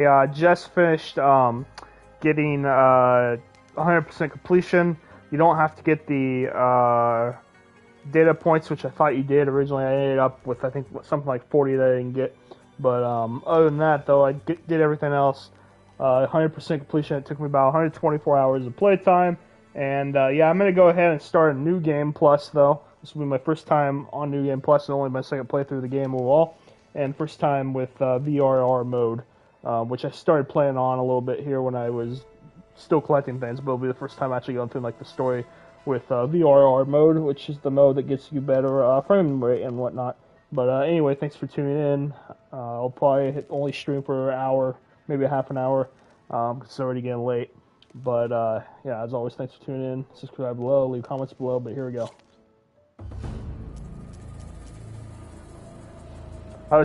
Yeah, I just finished getting 100% completion. You don't have to get the data points, which I thought you did originally. I ended up with, I think, something like 40 that I didn't get. But other than that, though, I did everything else. 100% completion. It took me about 124 hours of playtime. And yeah, I'm going to go ahead and start a New Game Plus, though. This will be my first time on New Game Plus and only my second playthrough of the game overall. And first time with VRR mode, which I started playing on a little bit here when I was still collecting things, but it'll be the first time actually going through like the story with VRR mode, which is the mode that gets you better frame rate and whatnot. But anyway, thanks for tuning in. I'll probably only stream for an hour, maybe a half an hour, because it's already getting late. But yeah, as always, thanks for tuning in. Subscribe below, leave comments below, but here we go. I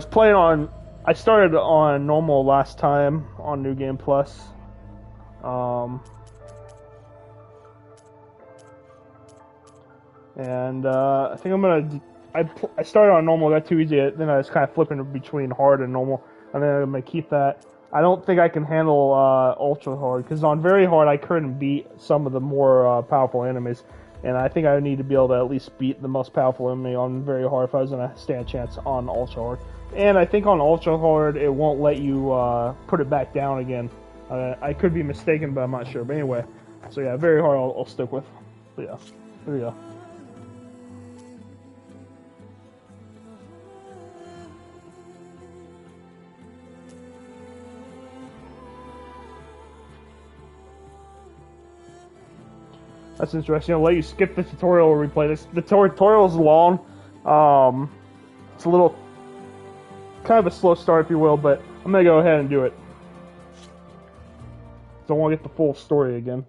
started on normal last time on New Game Plus. And I think I'm gonna. I started on normal, got too easy. Then I was kind of flipping between hard and normal, and then I'm gonna keep that. I don't think I can handle ultra hard because on very hard I couldn't beat some of the more powerful enemies, and I think I need to be able to at least beat the most powerful enemy on very hard if I was gonna stand a chance on ultra hard. And I think on ultra hard it won't let you put it back down again. I could be mistaken, but I'm not sure. But anyway, so yeah, very hard I'll stick with. But yeah, here we go. That's interesting. I'll let you skip the tutorial or replay this. The tutorial is long. It's a little, kind of a slow start, if you will, but I'm gonna go ahead and do it. So I want to get the full story again.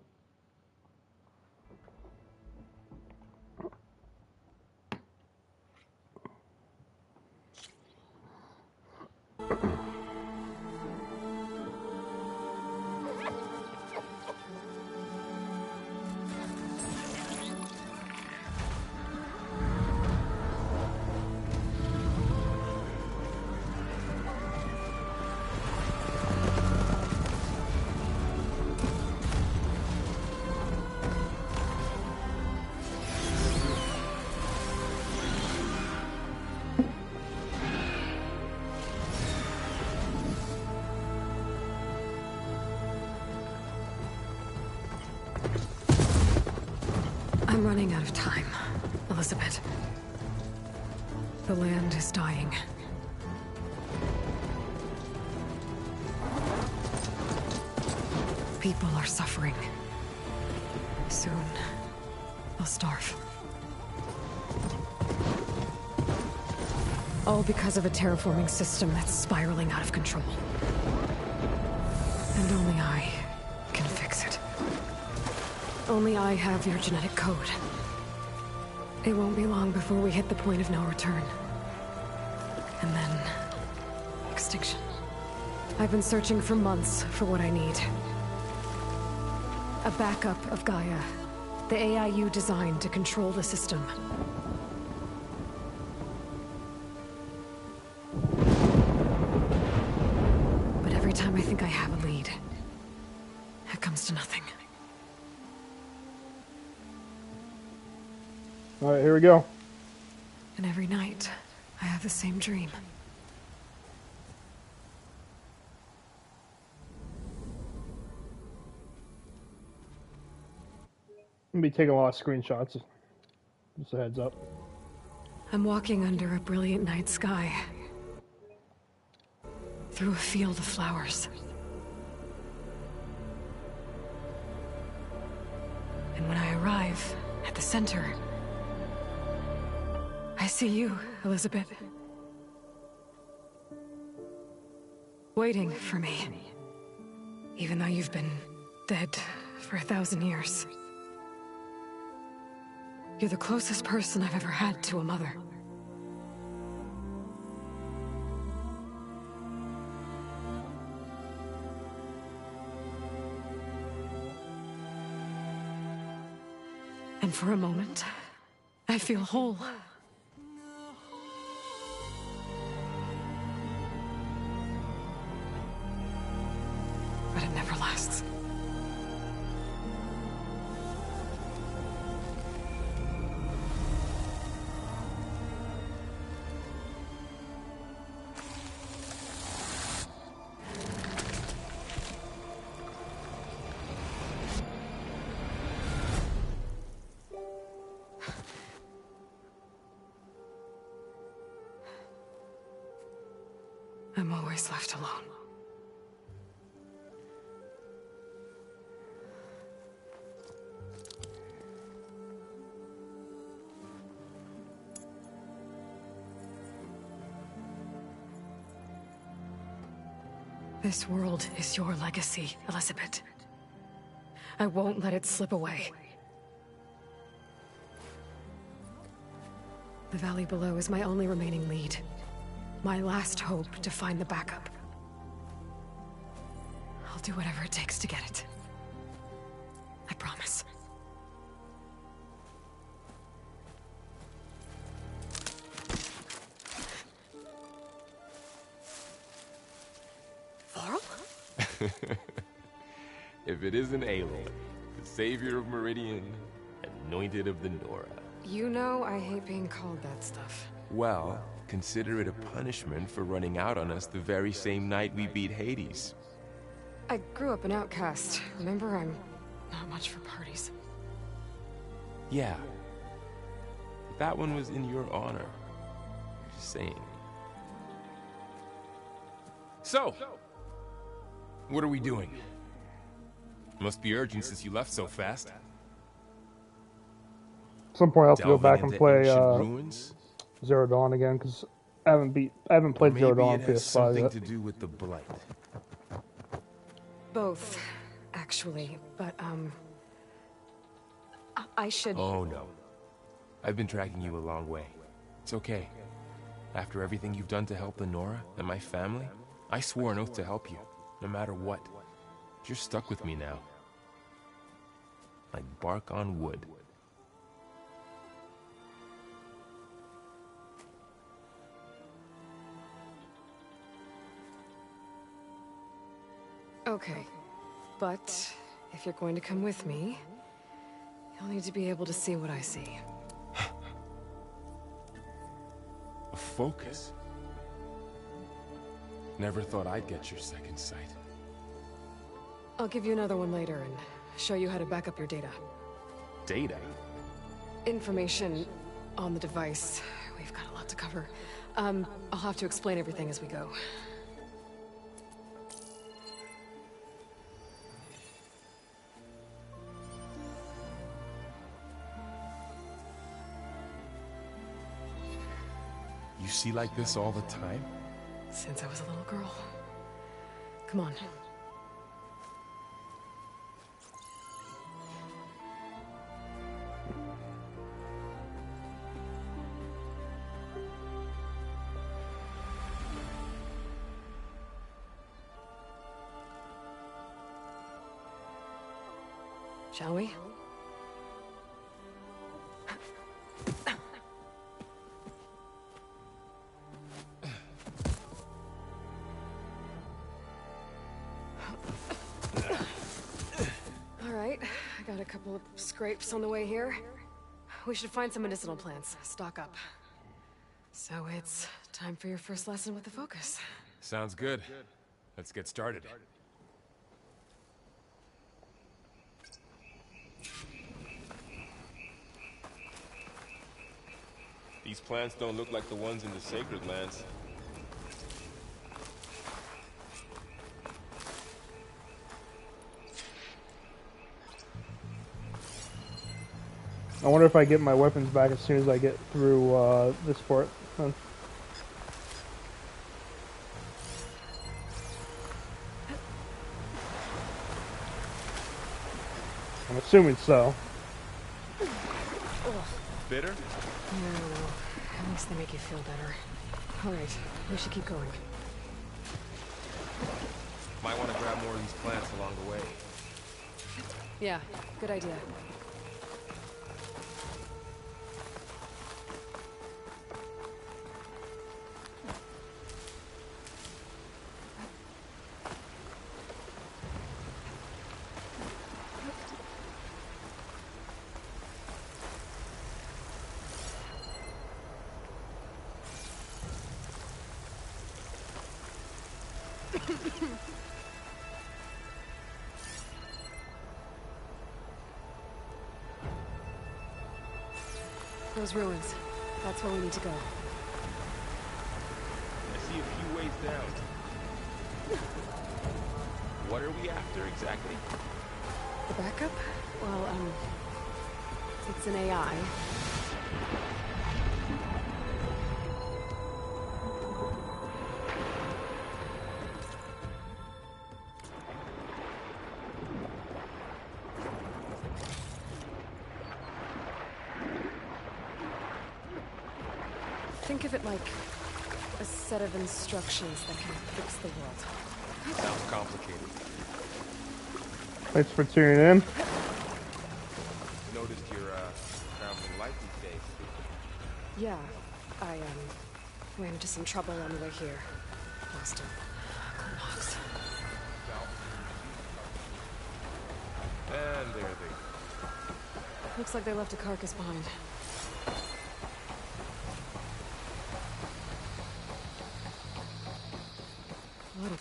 I'm running out of time, Elizabeth. The land is dying. People are suffering. Soon, they'll starve. All because of a terraforming system that's spiraling out of control. And only I can fix it. Only I have your genetic code. It won't be long before we hit the point of no return. And then... extinction. I've been searching for months for what I need. A backup of Gaia. The AI you designed to control the system. But every time I think I have a lead, it comes to nothing. Alright, here we go. And every night, I have the same dream. I'm gonna be taking a lot of screenshots. Just a heads up. I'm walking under a brilliant night sky. Through a field of flowers. And when I arrive at the center, I see you, Elizabeth. Waiting for me. Even though you've been dead for 1,000 years. You're the closest person I've ever had to a mother. And for a moment, I feel whole. but it never lasts. I'm always left alone. This world is your legacy, Elizabeth. I won't let it slip away. The valley below is my only remaining lead. My last hope to find the backup. I'll do whatever it takes to get it. I promise. Varl? If it isn't Aloy, the savior of Meridian, anointed of the Nora. You know I hate being called that stuff. Well, consider it a punishment for running out on us the very same night we beat Hades. I grew up an outcast. Remember, I'm not much for parties. Yeah. But that one was in your honor. Just saying. So, what are we doing? Must be urgent since you left so fast. At some point, I'll have to go Delving back and into play ancient ruins? Zero Dawn again because I haven't played Zero Dawn on Maybe it has PS5 something yet. to do with the blight. Both, actually, but, I should... Oh no. I've been tracking you a long way. It's okay. After everything you've done to help the Nora and my family, I swore an oath to help you, no matter what. You're stuck with me now. Like bark on wood. Okay, but if you're going to come with me, you'll need to be able to see what I see. A focus? Never thought I'd get your second sight. I'll give you another one later and show you how to back up your data. Data? Information on the device. We've got a lot to cover. I'll have to explain everything as we go. You see like this all the time? Since I was a little girl. Come on. Shall we? All right, I got a couple of scrapes on the way here. We should find some medicinal plants, stock up. So it's time for your first lesson with the focus. Sounds good. Let's get started. These plants don't look like the ones in the Sacred Lands. I wonder if I get my weapons back as soon as I get through this port. Huh. I'm assuming so. Bitter? No, at least they make you feel better. All right, we should keep going. Might want to grab more of these plants along the way. Yeah, good idea. Those ruins. That's where we need to go. I see a few ways down. What are we after exactly? The backup? Well, it's an AI. Think of it like a set of instructions that can fix the world. Sounds complicated. Thanks for tuning in. Noticed you're traveling light these days. Yeah, I ran into some trouble on the way here. Lost him. Knox. And there they go. Looks like they left a carcass behind. What a...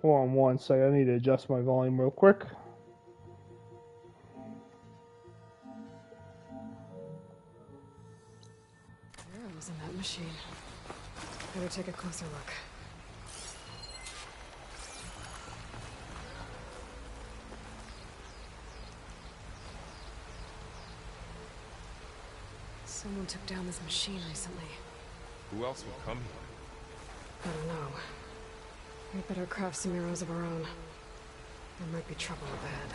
Hold on one second. I need to adjust my volume real quick. Arrows in that machine. Better take a closer look. Someone took down this machine recently. Who else would come here? I don't know. We better craft some arrows of our own. There might be trouble up ahead.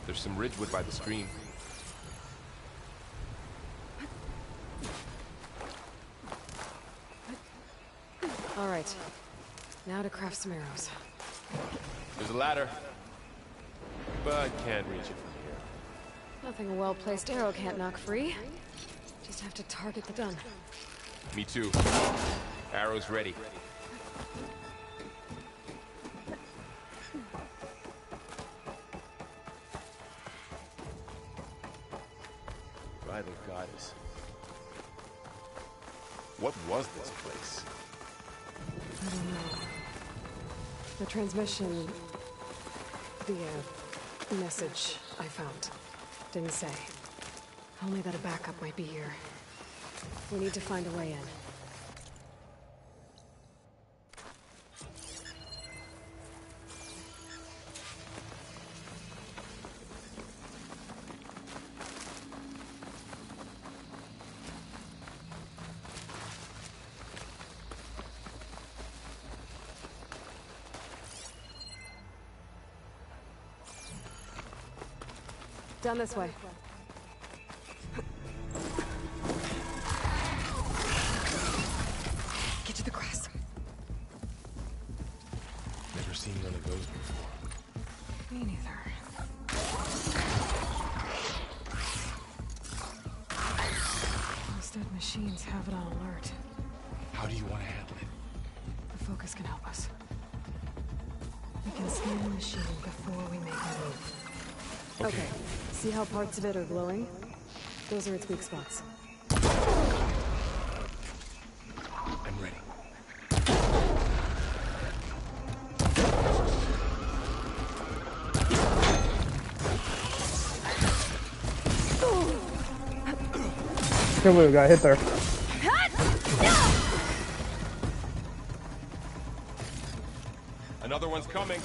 There's some ridgewood by the stream. All right. Now to craft some arrows. There's a ladder. But can't reach it from here. Nothing a well-placed arrow can't knock free. Just have to target the gun. Me too. Arrows ready. By the goddess. What was this place? I don't know. The transmission... the, message I found didn't say. Only that a backup might be here. We need to find a way in. Down this way. Get to the grass. Never seen one of those before. Me neither. Those dead machines have it on alert. How do you want to handle it? The focus can help us. We can scan the machine before we make a move. Okay. See how parts of it are glowing? Those are its weak spots. I'm ready. Can't believe we got hit there. Another one's coming.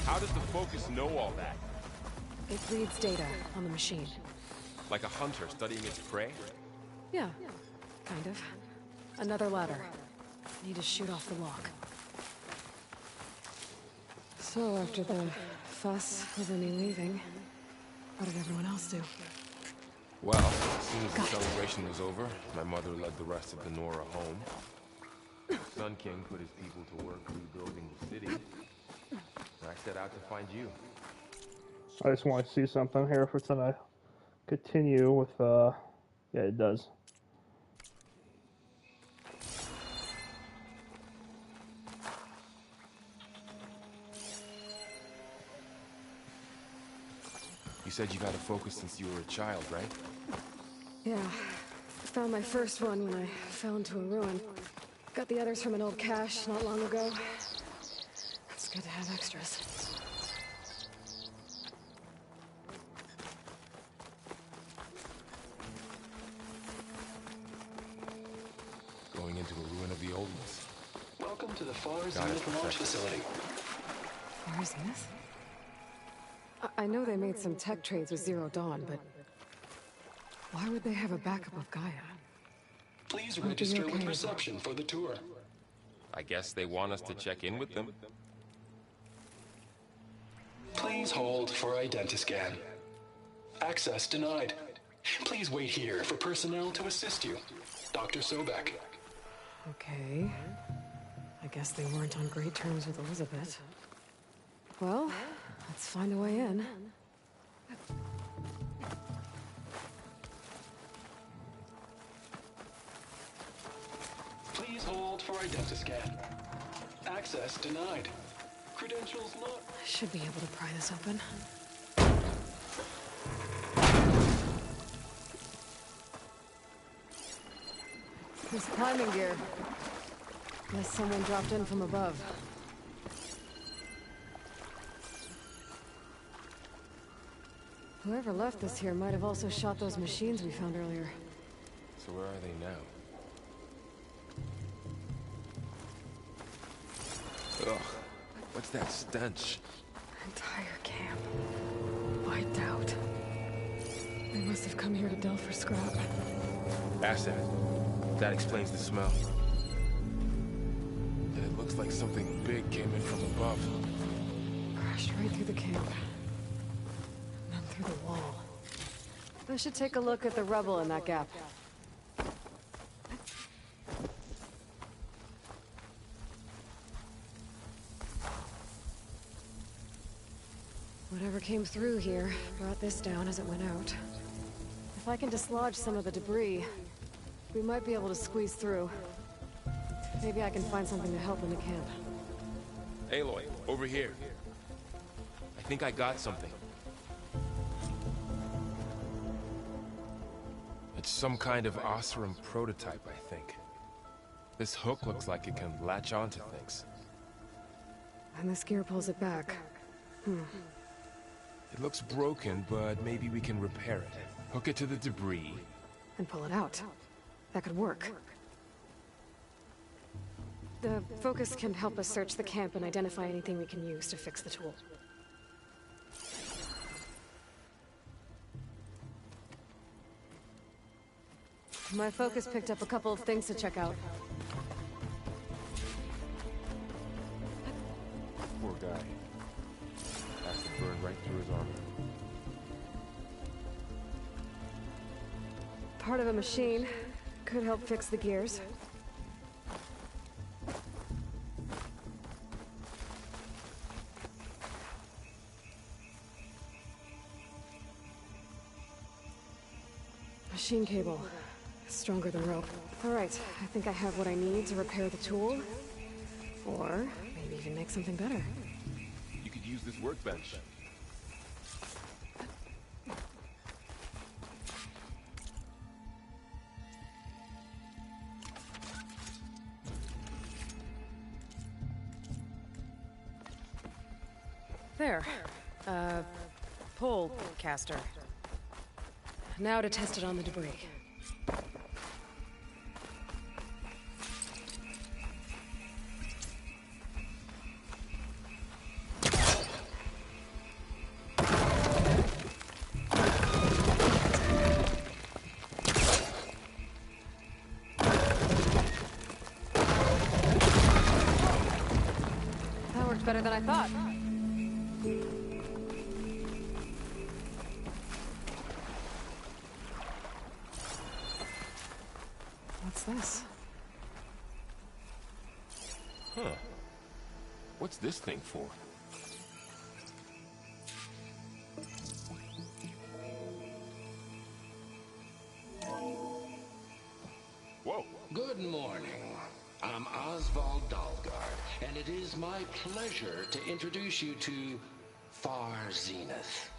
How does the focus know all that? It reads data on the machine. Like a hunter studying its prey? Yeah, kind of. Another ladder. Need to shoot off the lock. So after the fuss over me leaving, what did everyone else do? Well, as soon as the celebration was over, my mother led the rest of the Nora home. The Sun King put his people to work rebuilding the city. I set out to find you. I just want to see something here if it's gonna continue with. Yeah, it does. You said you've had a focus since you were a child, right? Yeah. Found my first one when I fell into a ruin. Got the others from an old cache not long ago. It's good to have extras. Going into a ruin of the old ones. Welcome to the FAR Zenith launch facility. FAR Zenith? I know they made some tech trades with Zero Dawn, but why would they have a backup of Gaia? Please register with reception for the tour. I guess they want us to check in with them. Please hold for identiscan. Access denied. Please wait here for personnel to assist you. Dr. Sobek. Okay. I guess they weren't on great terms with Elizabeth. Well, let's find a way in. Please hold for identiscan. Access denied. Credentials not... I should be able to pry this open. There's climbing gear. Unless someone dropped in from above. Whoever left this here might have also shot those machines we found earlier. So where are they now? Ugh, what's that stench? Entire camp. Wiped out. They must have come here to delve for scrap. Acid. That explains the smell. And it looks like something big came in from above. Crashed right through the camp. And then through the wall. I should take a look at the rubble in that gap. Whatever came through here brought this down as it went out. If I can dislodge some of the debris, we might be able to squeeze through. Maybe I can find something to help in the camp. Aloy, over here. I think I got something. It's some kind of Oseram prototype, I think. This hook looks like it can latch onto things. And this gear pulls it back. It looks broken, but maybe we can repair it. Hook it to the debris. And pull it out. That could work. The focus can help us search the camp and identify anything we can use to fix the tool. My focus picked up a couple of things to check out. Poor guy. Acid burned right through his armor. Part of a machine. Could help fix the gears. Machine cable. Stronger than rope. Alright, I think I have what I need to repair the tool. Or maybe even make something better. You could use this workbench. There. Pole caster. Now to test it on the debris. That worked better than I thought. What's this? Huh. What's this thing for? Good morning. I'm Oswald Dalgard, and it is my pleasure to introduce you to Far Zenith.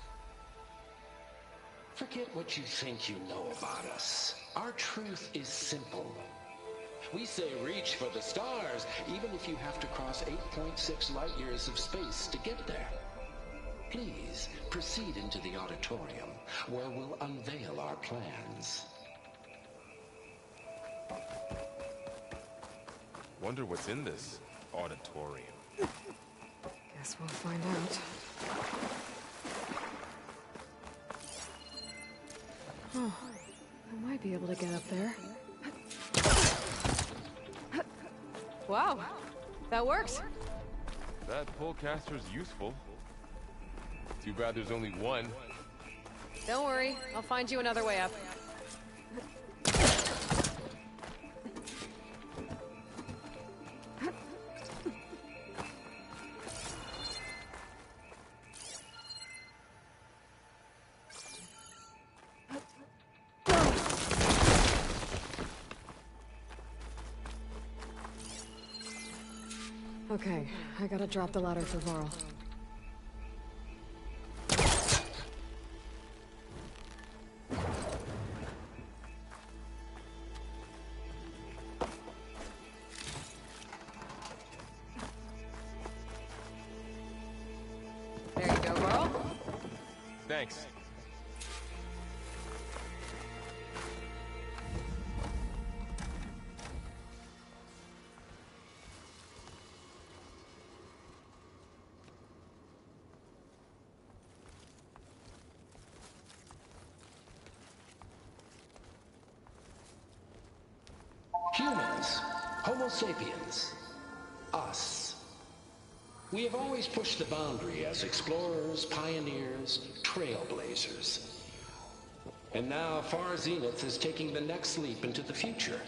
Forget what you think you know about us. Our truth is simple. We say reach for the stars, even if you have to cross 8.6 light years of space to get there. Please proceed into the auditorium, where we'll unveil our plans. Wonder what's in this auditorium. Guess we'll find out. Oh, I might be able to get up there. Wow, that works. That pullcaster's useful. Too bad there's only one. Don't worry, I'll find you another way up. Okay, I gotta drop the ladder for Varl. There you go, Varl. Thanks. Humans, Homo sapiens, us. We have always pushed the boundary as explorers, pioneers, trailblazers. And now Far Zenith is taking the next leap into the future.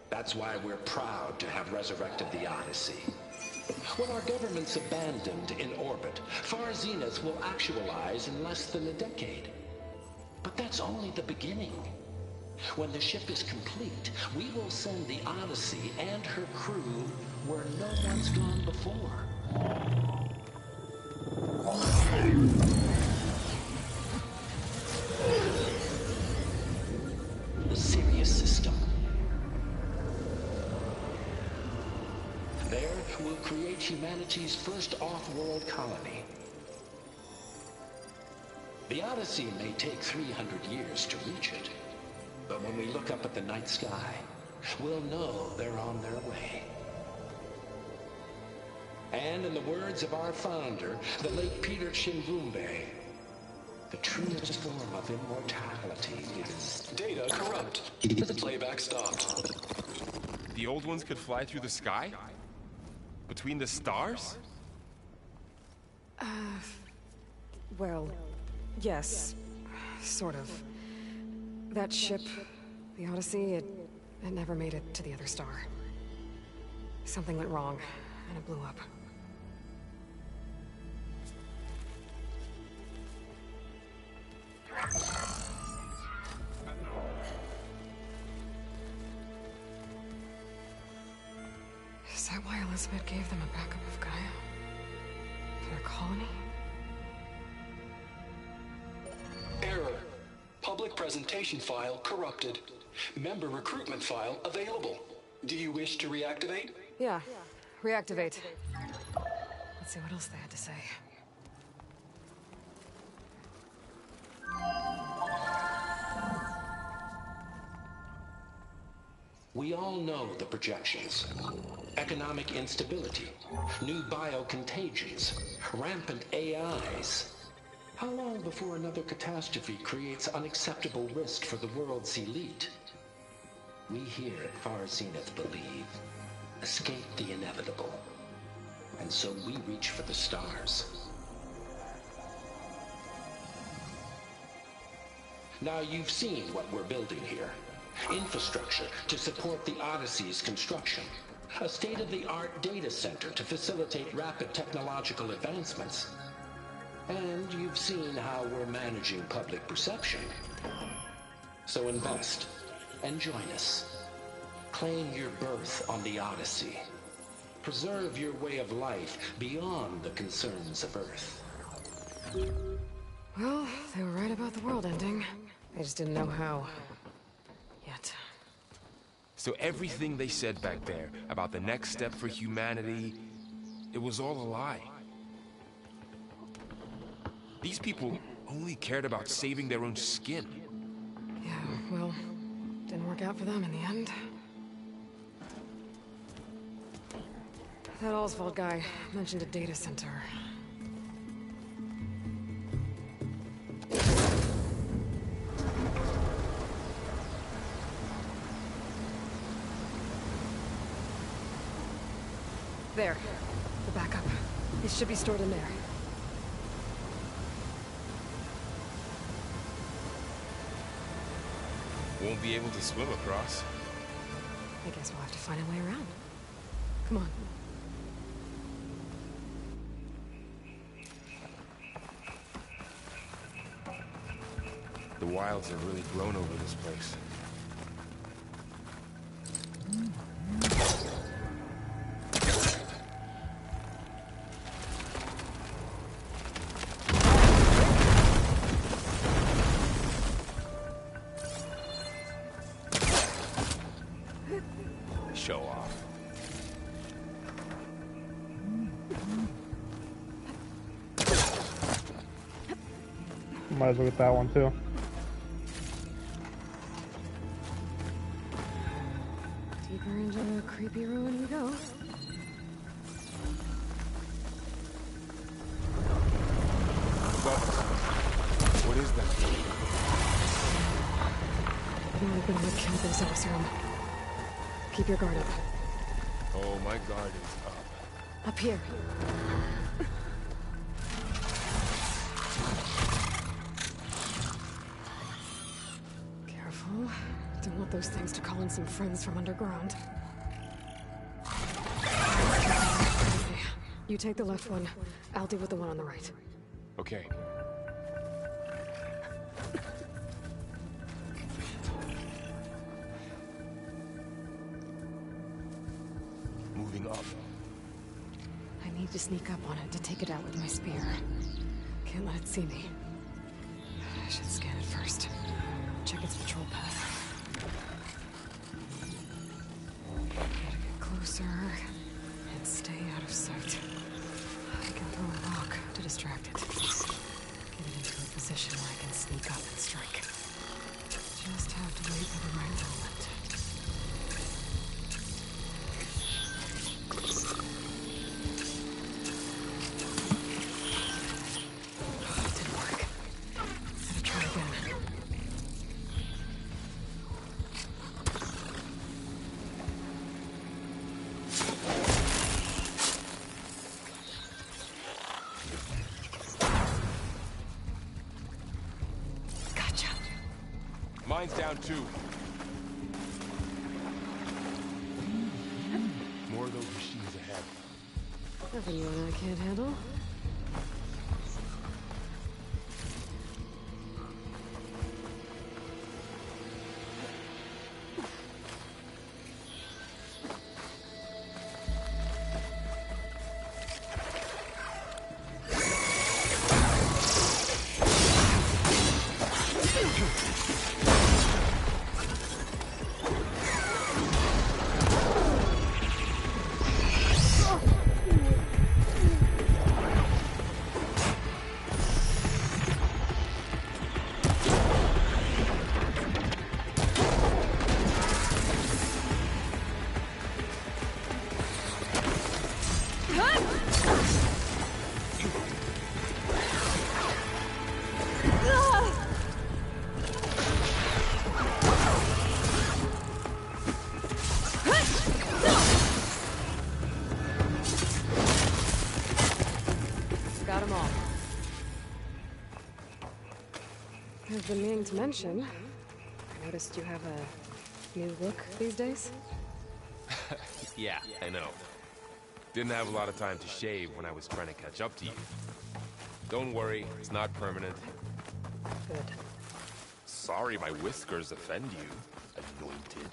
That's why we're proud to have resurrected the Odyssey. When our government's abandoned in orbit, Far Zenith will actualize in less than a decade. But that's only the beginning. When the ship is complete, we will send the Odyssey and her crew where no one's gone before. The Sirius system. There, we'll create humanity's first off-world colony. The Odyssey may take 300 years to reach it. But when we look up at the night sky, we'll know they're on their way. And in the words of our founder, the late Peter Chimbumbe, the truest form of immortality is... Data corrupt. The playback stopped. The old ones could fly through the sky? Between the stars? Well, yes, sort of. That ship, the Odyssey, it never made it to the other star. Something went wrong, and it blew up. Is that why Elizabeth gave them a backup of Gaia? For their colony? Error. Public presentation file corrupted. Member recruitment file available. Do you wish to reactivate? Yeah, reactivate. Let's see what else they had to say. We all know the projections. Economic instability, new biocontagions, rampant AIs. How long before another catastrophe creates unacceptable risk for the world's elite? We here at Far Zenith believe, escape the inevitable. And so we reach for the stars. Now you've seen what we're building here. Infrastructure to support the Odyssey's construction. A state-of-the-art data center to facilitate rapid technological advancements. And you've seen how we're managing public perception. So invest and join us. Claim your berth on the Odyssey. Preserve your way of life beyond the concerns of Earth. Well, they were right about the world ending. I just didn't know how. Yet. So everything they said back there about the next step for humanity, it was all a lie. These people only cared about saving their own skin. Yeah, well, didn't work out for them in the end. That Oswald guy mentioned a data center. There. The backup. It should be stored in there. Won't be able to swim across. I guess we'll have to find a way around. Come on. The wilds have really grown over this place. Show off. Might as well get that one too. Deeper into a creepy ruin we go. What is that? You might have been able to kill those Oseram. Keep your guard up. Oh, my guard is up. Up here. Careful. Don't want those things to call in some friends from underground. Okay. You take the left one. I'll deal with the one on the right. Okay. Moving up. I need to sneak up on it to take it out with my spear. Can't let it see me. I should scan it first. Check its patrol path. Gotta get closer and stay out of sight. I can throw a rock to distract it. Get it into a position where I can sneak up and strike. Just have to wait for the right moment. Didn't work. Gotta try again. Gotcha. Mine's down too. More of those machines ahead. Nothing you and I can't handle. Got them all. I've been meaning to mention, I noticed you have a new look these days. Yeah, I know. Didn't have a lot of time to shave when I was trying to catch up to you. Don't worry, it's not permanent. Good. Sorry my whiskers offend you, anointed.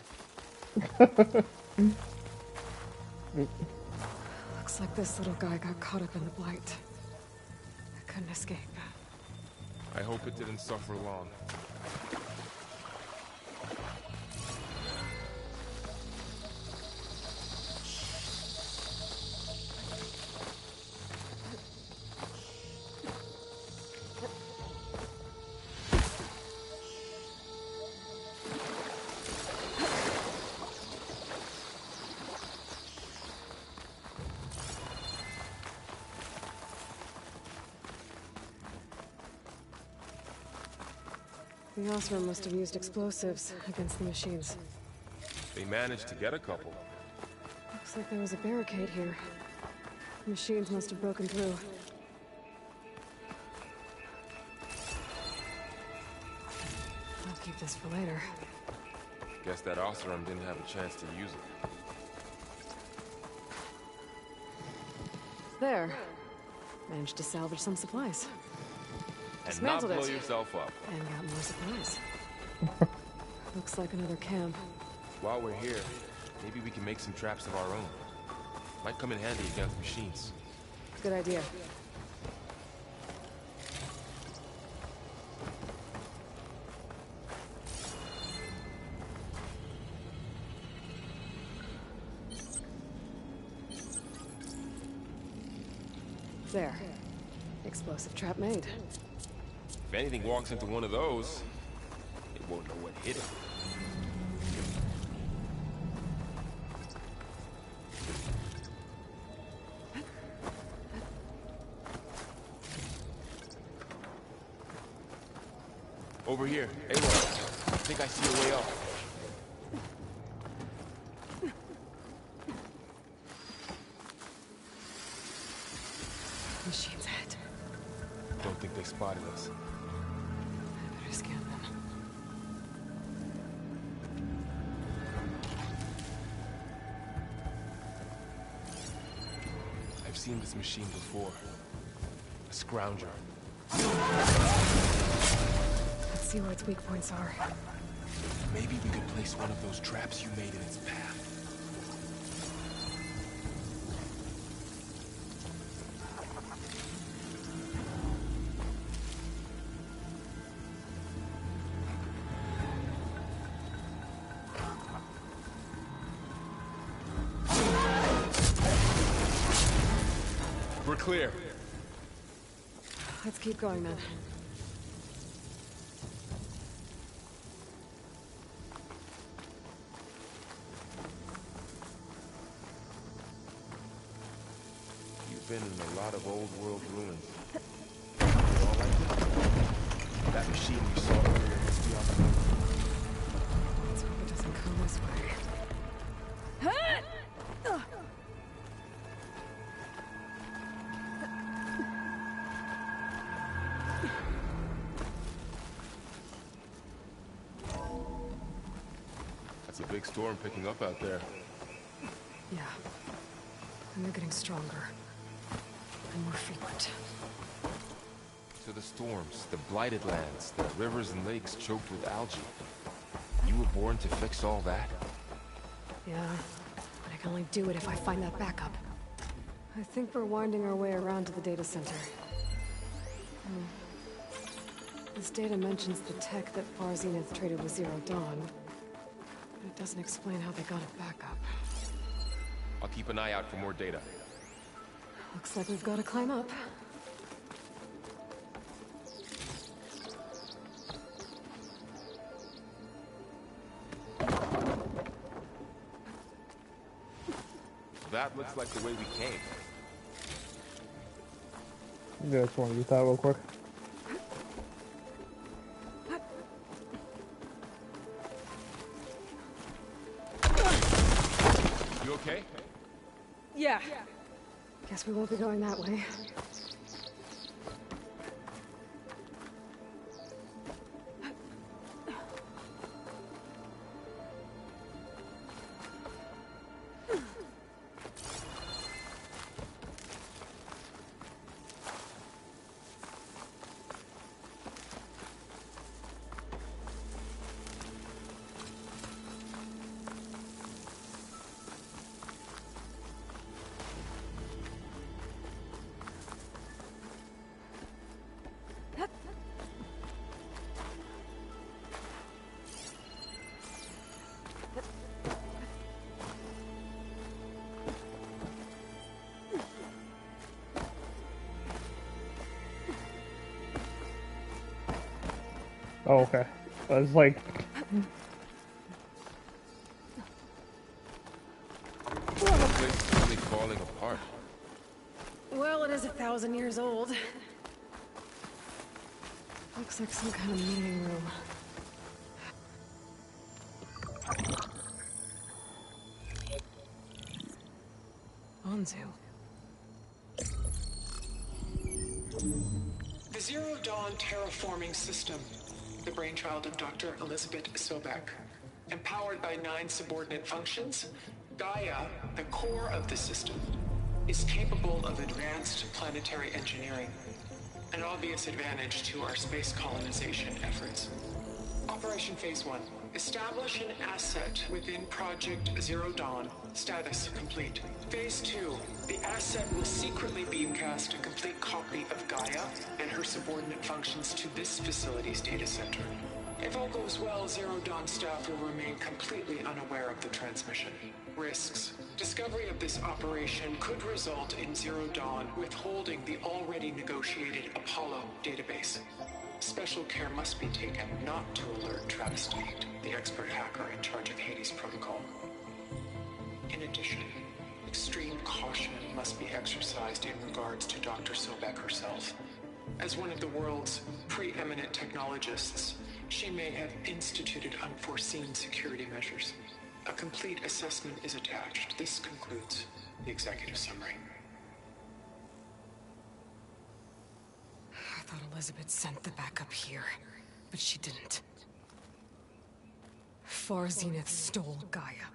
Looks like this little guy got caught up in the blight. I couldn't escape. I hope it didn't suffer long. The Osram must have used explosives against the machines. They managed to get a couple. Looks like there was a barricade here. The machines must have broken through. I'll keep this for later. Guess that Osram didn't have a chance to use it. There. Managed to salvage some supplies. And not Dismantled blow it. yourself up. And got more supplies. Looks like another camp. While we're here, maybe we can make some traps of our own. Might come in handy against machines. Good idea. There. Explosive trap made. If anything walks into one of those, it won't know what hit it. Over here. Aloy, I think I see a way up. Machine's head. Don't think they spotted us. I better scan them. I've seen this machine before. A scrounger. Let's see where its weak points are. Maybe we could place one of those traps you made in its path. We're clear. Let's keep going then. You've been in a lot of old world ruins. You all like it? That machine we saw earlier must be on the move. Let's hope it doesn't come this way. That's a big storm picking up out there. Yeah. And they're getting stronger. And more frequent. To the storms, the blighted lands, the rivers and lakes choked with algae. You were born to fix all that? Yeah. But I can only do it if I find that backup. I think we're winding our way around to the data center. This data mentions the tech that Far Zenith traded with Zero Dawn. But it doesn't explain how they got it back up. I'll keep an eye out for more data. Looks like we've got to climb up. That looks like the way we came. Yeah, just want to use that real quick. You okay? Yeah. Guess we won't be going that way. Oh, okay. I was like, The place is really falling apart. Well, it is 1,000 years old. Looks like some kind of meeting room. Onzu. The Zero Dawn terraforming system, the brainchild of Dr. Elizabeth Sobek. Empowered by 9 subordinate functions, Gaia, the core of the system, is capable of advanced planetary engineering, an obvious advantage to our space colonization efforts. Operation Phase 1. Establish an asset within Project Zero Dawn. Status complete. Phase 2. The asset will secretly beamcast a complete copy of Gaia and her subordinate functions to this facility's data center. If all goes well, Zero Dawn staff will remain completely unaware of the transmission. Risks. Discovery of this operation could result in Zero Dawn withholding the already negotiated Apollo database. Special care must be taken not to alert Travis Tate, the expert hacker in charge of Hades Protocol. In addition, extreme caution must be exercised in regards to Dr. Sobek herself. As one of the world's preeminent technologists, she may have instituted unforeseen security measures. A complete assessment is attached. This concludes the executive summary. I thought Elizabeth sent the backup here, but she didn't. Far Zenith stole Gaia.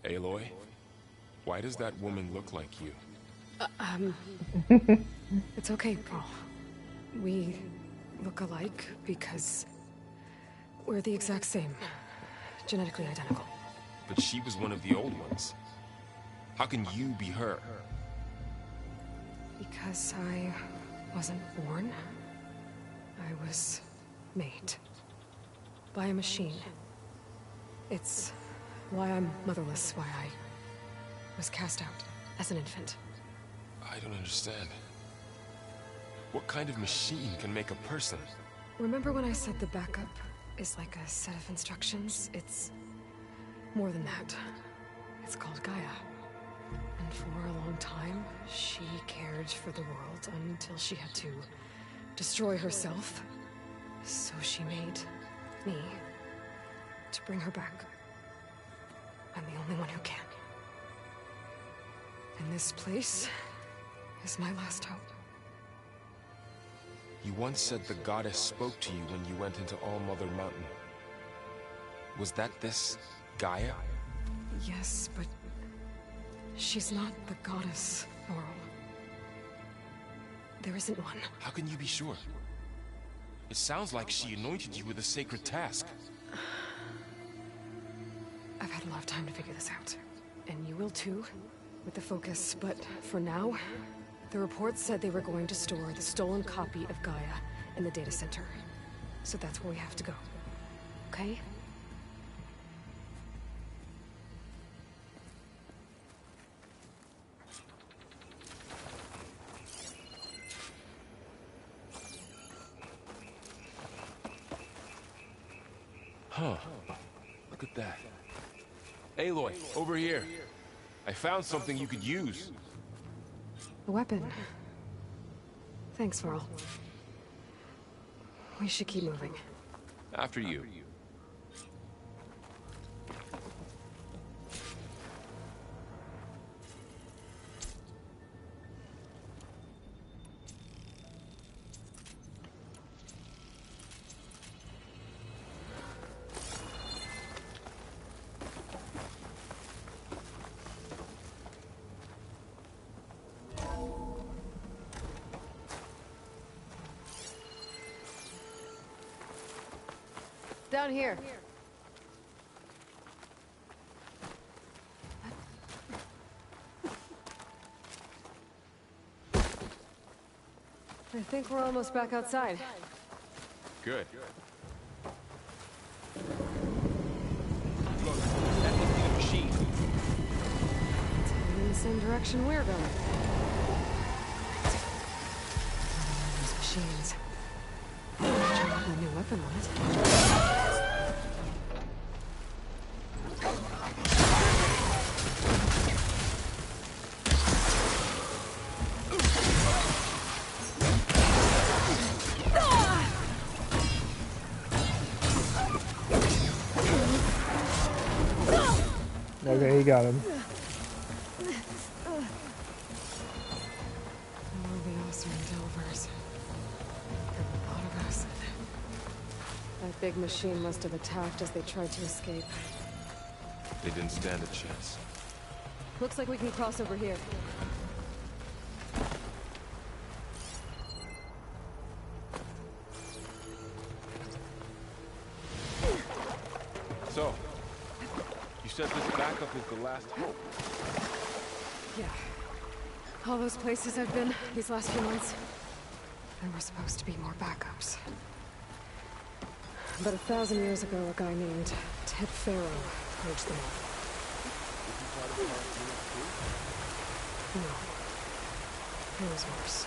Aloy, why does that woman look like you? It's okay, Paul. We look alike because we're the exact same. Genetically identical. But she was one of the old ones. How can you be her? Because I wasn't born. I was made. By a machine. It's why I'm motherless, why I was cast out as an infant. I don't understand. What kind of machine can make a person? Remember when I said the backup is like a set of instructions? It's more than that. It's called Gaia. And for a long time, she cared for the world until she had to destroy herself. So she made me to bring her back. I'm the only one who can. And this place is my last hope. You once said the goddess spoke to you when you went into All-Mother Mountain. Was that this Gaia? Yes, but she's not the goddess, Laurel. There isn't one. How can you be sure? It sounds like she anointed you with a sacred task. I've had a lot of time to figure this out. And you will too, with the focus. But for now, the report said they were going to store the stolen copy of Gaia in the data center. So that's where we have to go. Okay? Huh. Look at that. Aloy, over here. I found something you could use. A weapon. Thanks, Varl. We should keep moving. After you. Down here. I think we're almost back outside. Good. Look, that must be the machine. It's heading in the same direction we're going. Those machines. They're the new weapon on it. Okay, he got him. All the awesome Delvers. And a lot of acid. That big machine must have attacked as they tried to escape. They didn't stand a chance. Looks like we can cross over here. So, you said this backup is the last hope. Yeah. All those places I've been these last few months, there were supposed to be more backups. But 1,000 years ago, a guy named Ted Farrow purged them all. No. It was worse.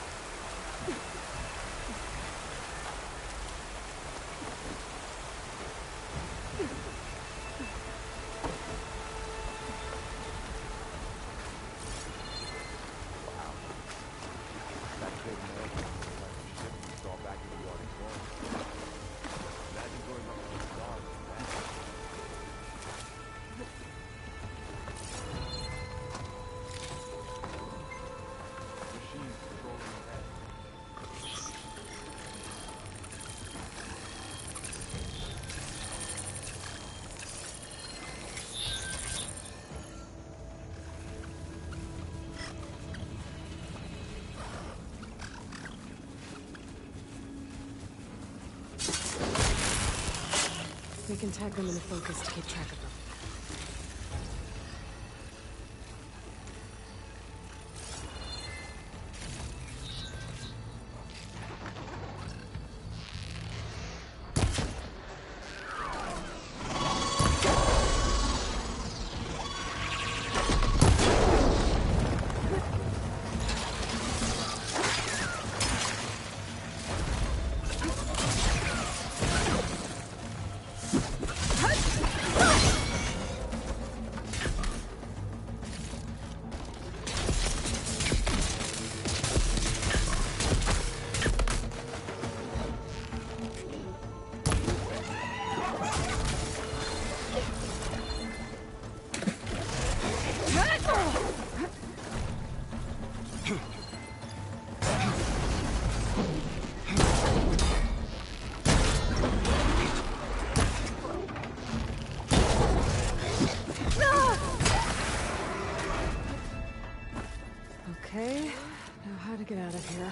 We can tag them in the focus to keep track of them. Okay, now how to get out of here?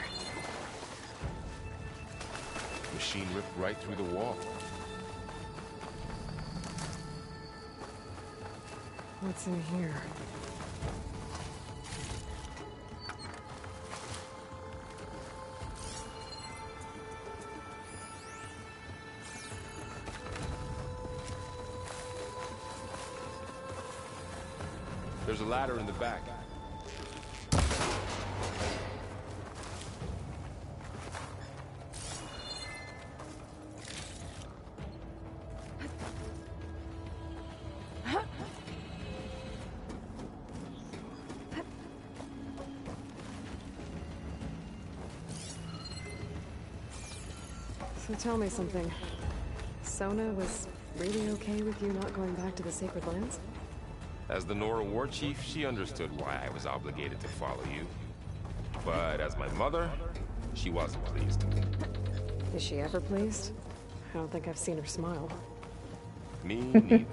Machine ripped right through the wall. What's in here? There's a ladder in the back. So tell me something. Sona was really okay with you not going back to the Sacred Lands? As the Nora war chief, she understood why I was obligated to follow you. But as my mother, she wasn't pleased. Is she ever pleased? I don't think I've seen her smile. Me neither.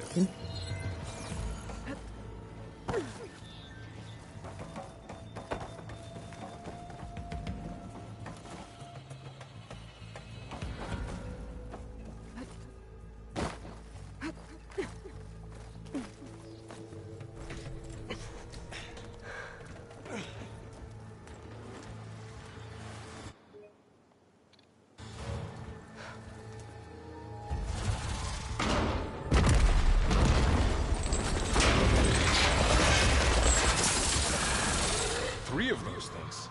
Three of those things.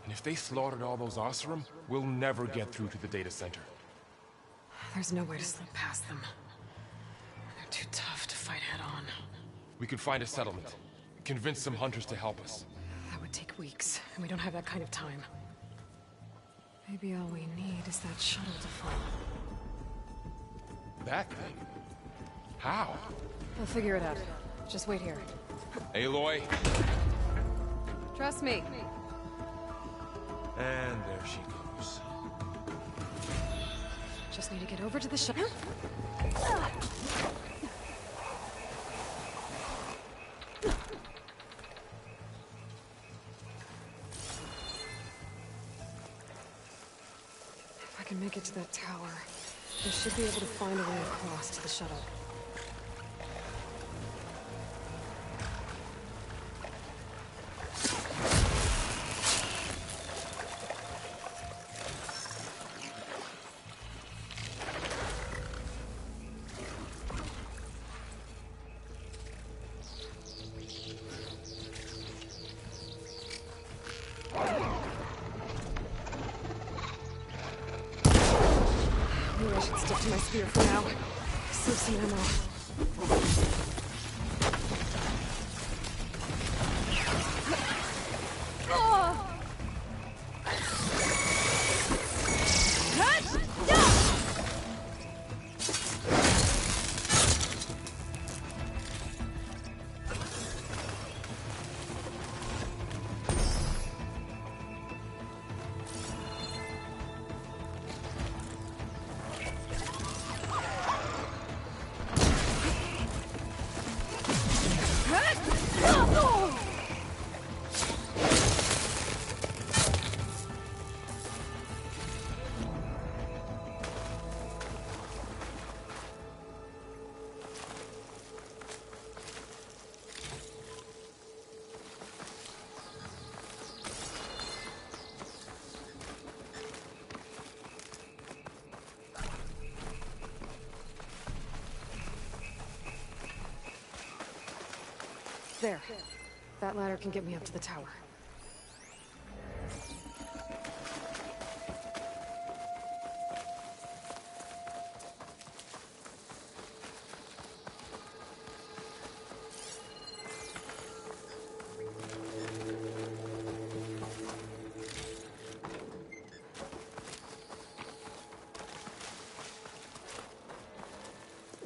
And if they slaughtered all those Oseram, we'll never get through to the data center. There's no way to slip past them. They're too tough to fight head on. We could find a settlement. Convince some hunters to help us. That would take weeks, and we don't have that kind of time. Maybe all we need is that shuttle to fall. That thing? How? We'll figure it out. Just wait here. Aloy. Trust me. And there she goes. Just need to get over to the shuttle. If I can make it to that tower, I should be able to find a way across to the shuttle. Maybe I should stick to my spear for now. Save some ammo. There. That ladder can get me up to the tower.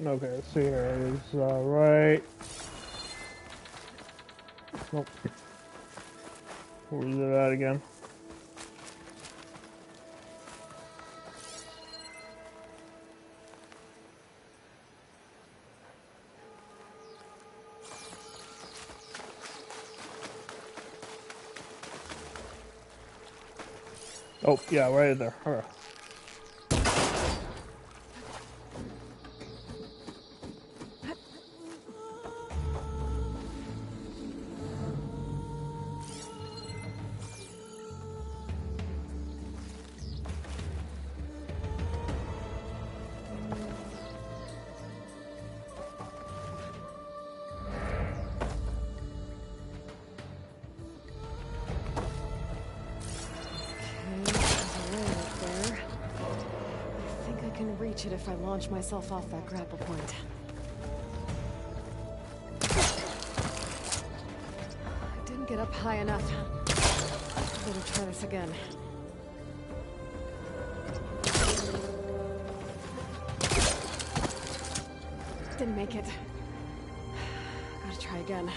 Okay, let's see here. It's right. Nope. Where's it at again? Oh, yeah, right there. All right. It if I launch myself off that grapple point. I didn't get up high enough. Better try this again. Didn't make it. Gotta try again.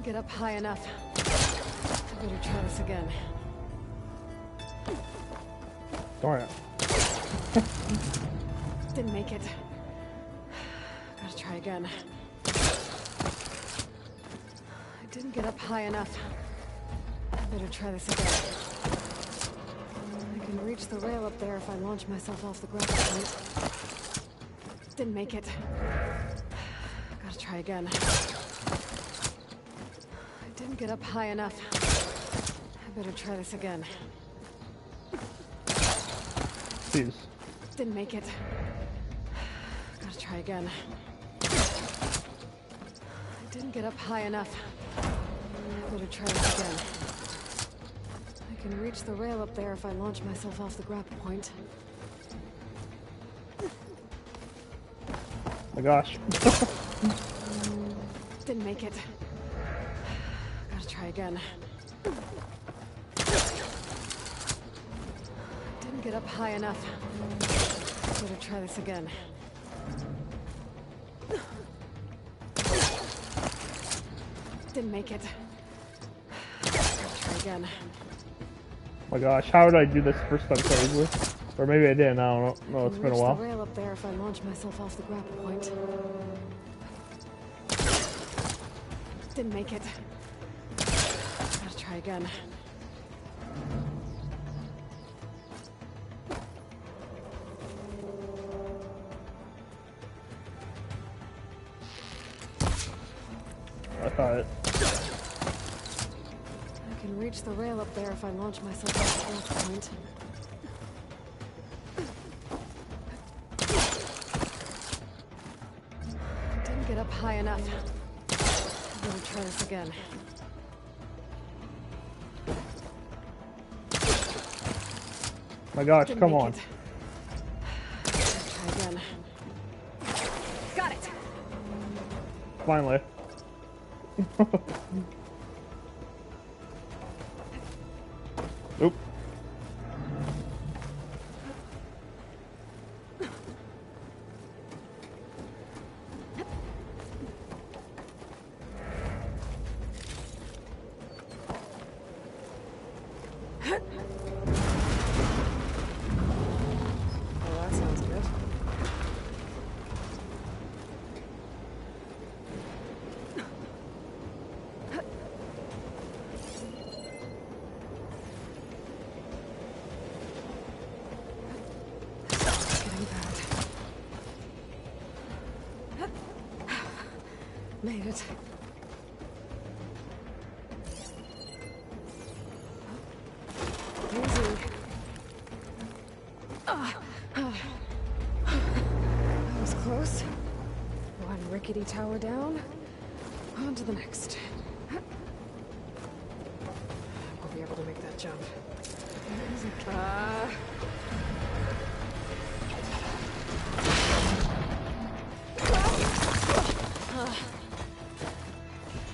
Get up high enough. I better try this again. Darn it. Didn't make it. Gotta try again. I didn't get up high enough. I better try this again. I can reach the rail up there if I launch myself off the grapple point. Didn't make it. Gotta try again. Didn't get up high enough. I better try this again. Jeez. Didn't make it. Gotta try again. I didn't get up high enough. Better try this again. I can reach the rail up there if I launch myself off the grapple point. Oh my gosh. Didn't make it. Gotta try again. Didn't get up high enough. Better try this again. Didn't make it. Gotta try again. Oh my gosh, how did I do this first time so easily? Or maybe I didn't, I don't know. No, it's been a while. The rail up there if I launch myself off the grapple point. Didn't make it. Gotta try again. I thought it. I can reach the rail up there if I launch myself off the grapple point. Didn't get up high enough. I'm gonna try this again. My gosh, Didn't come make on. it. Try again. Got it. Finally. Oop. Oh, that sounds good. Getting bad. Made it. Easy. That was close. One rickety tower down. On to the next. We'll be able to make that jump.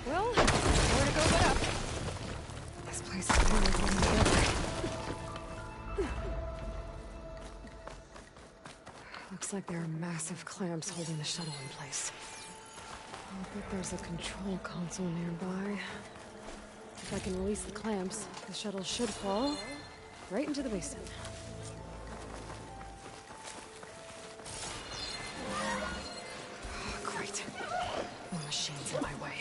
Well, nowhere to go but up. This place is really holding together. Looks like there are massive clamps holding the shuttle in place. I'll bet there's a control console nearby. If I can release the clamps, the shuttle should fall right into the basin. Great. No machines in my way.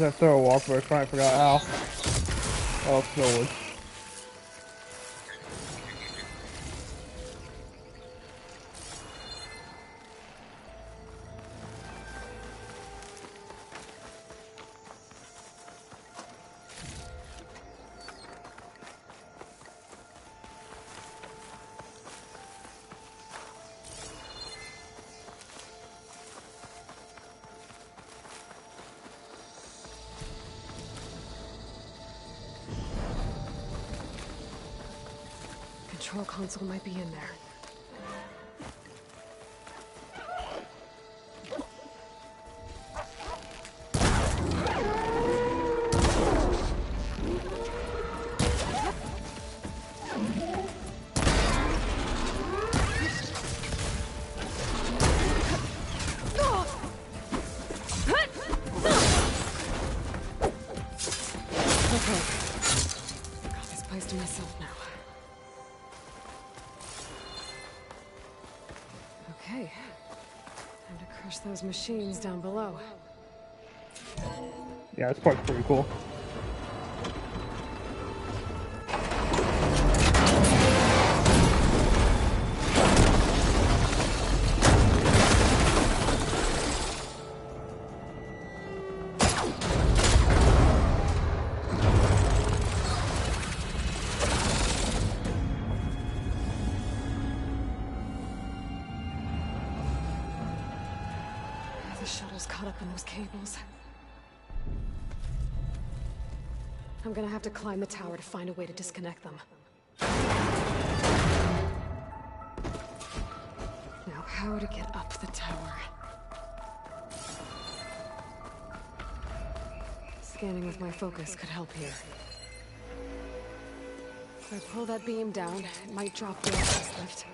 I throw a walk, but I finally forgot how. Oh, still wood. Control console might be in there. myself now. Okay. Time to crush those machines down below. Yeah, this part's pretty cool. The shuttle's caught up in those cables. I'm gonna have to climb the tower to find a way to disconnect them. Now, how to get up the tower? Scanning with my focus could help here. If I pull that beam down, it might drop the access lift.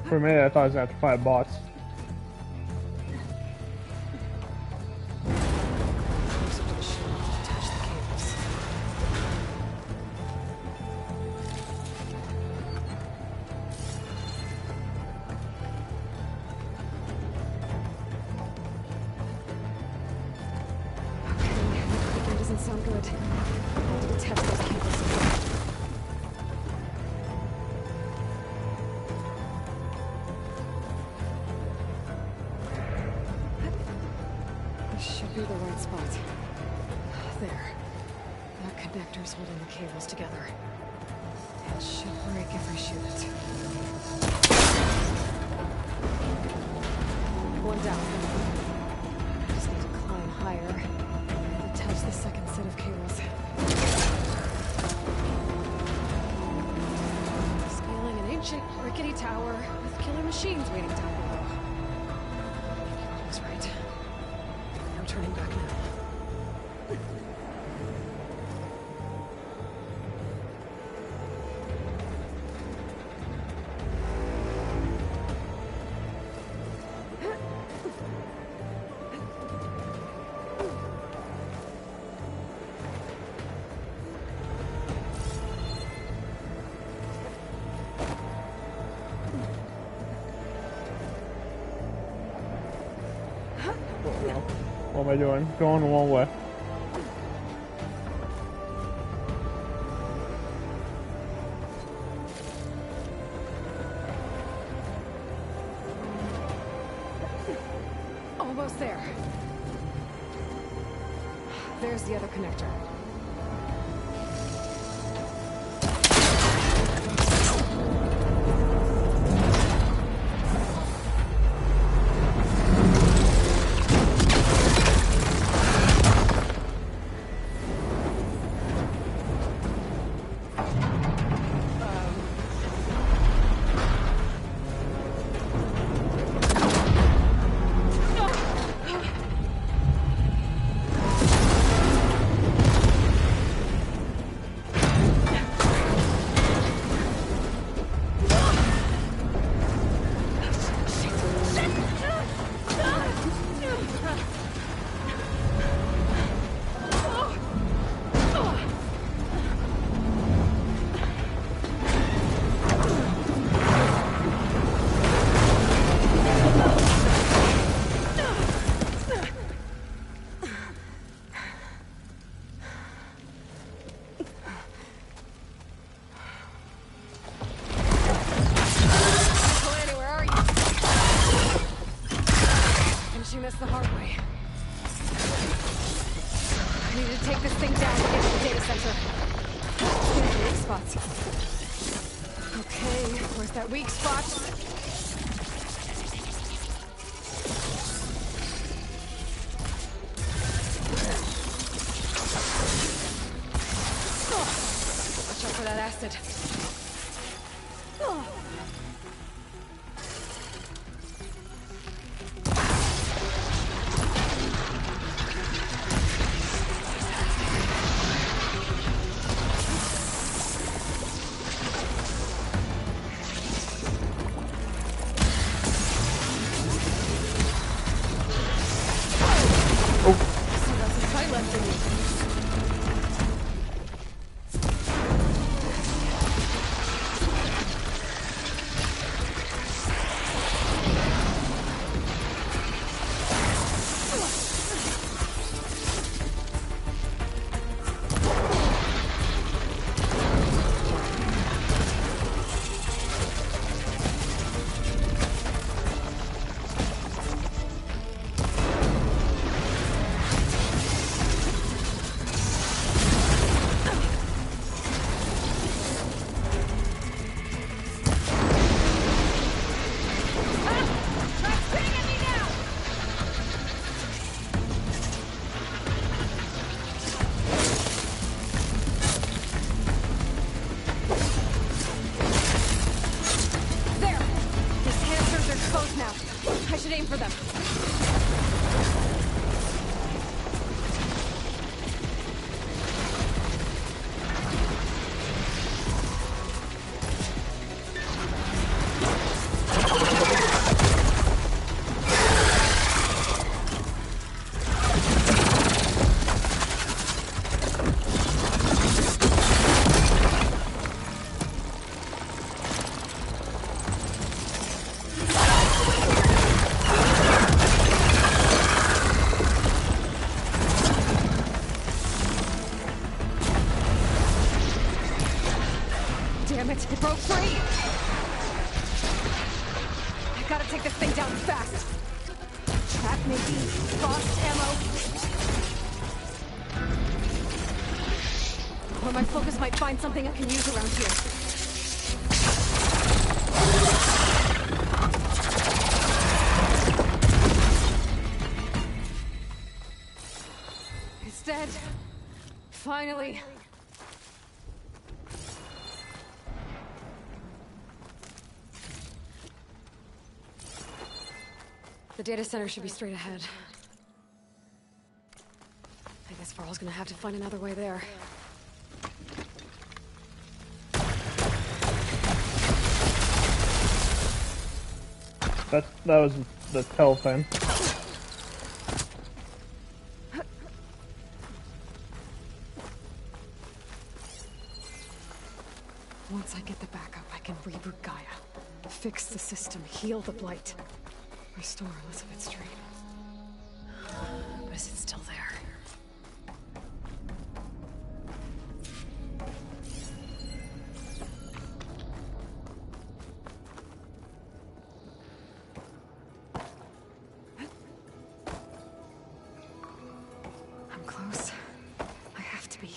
For a minute, I thought I was gonna have to fight bots. Touch the cables. Okay, that doesn't sound good. I need to test those cables. Should be the right spot. There. That connector's holding the cables together. It should break if I shoot it. One down. I just need to climb higher and touch the second set of cables. Scaling an ancient, rickety tower with killer machines waiting down below. I was right. No turning back now. What am I doing? Going the wrong way. Almost there. There's the other connector. The hard way. I need to take this thing down to get to the data center. Get the weak spots. Okay, where's that weak spot? Oh, watch out for that acid. Aim for them. Damn it, it broke free! I gotta take this thing down fast. Trap maybe, frost ammo. Or my focus might find something I can use around here. It's dead. Finally. The data center should be straight ahead. I guess Varl's gonna have to find another way there. That was the tell thing. Once I get the backup, I can reboot Gaia. Fix the system, heal the blight. Restore Elizabeth's dream. But is it still there? I'm close. I have to be.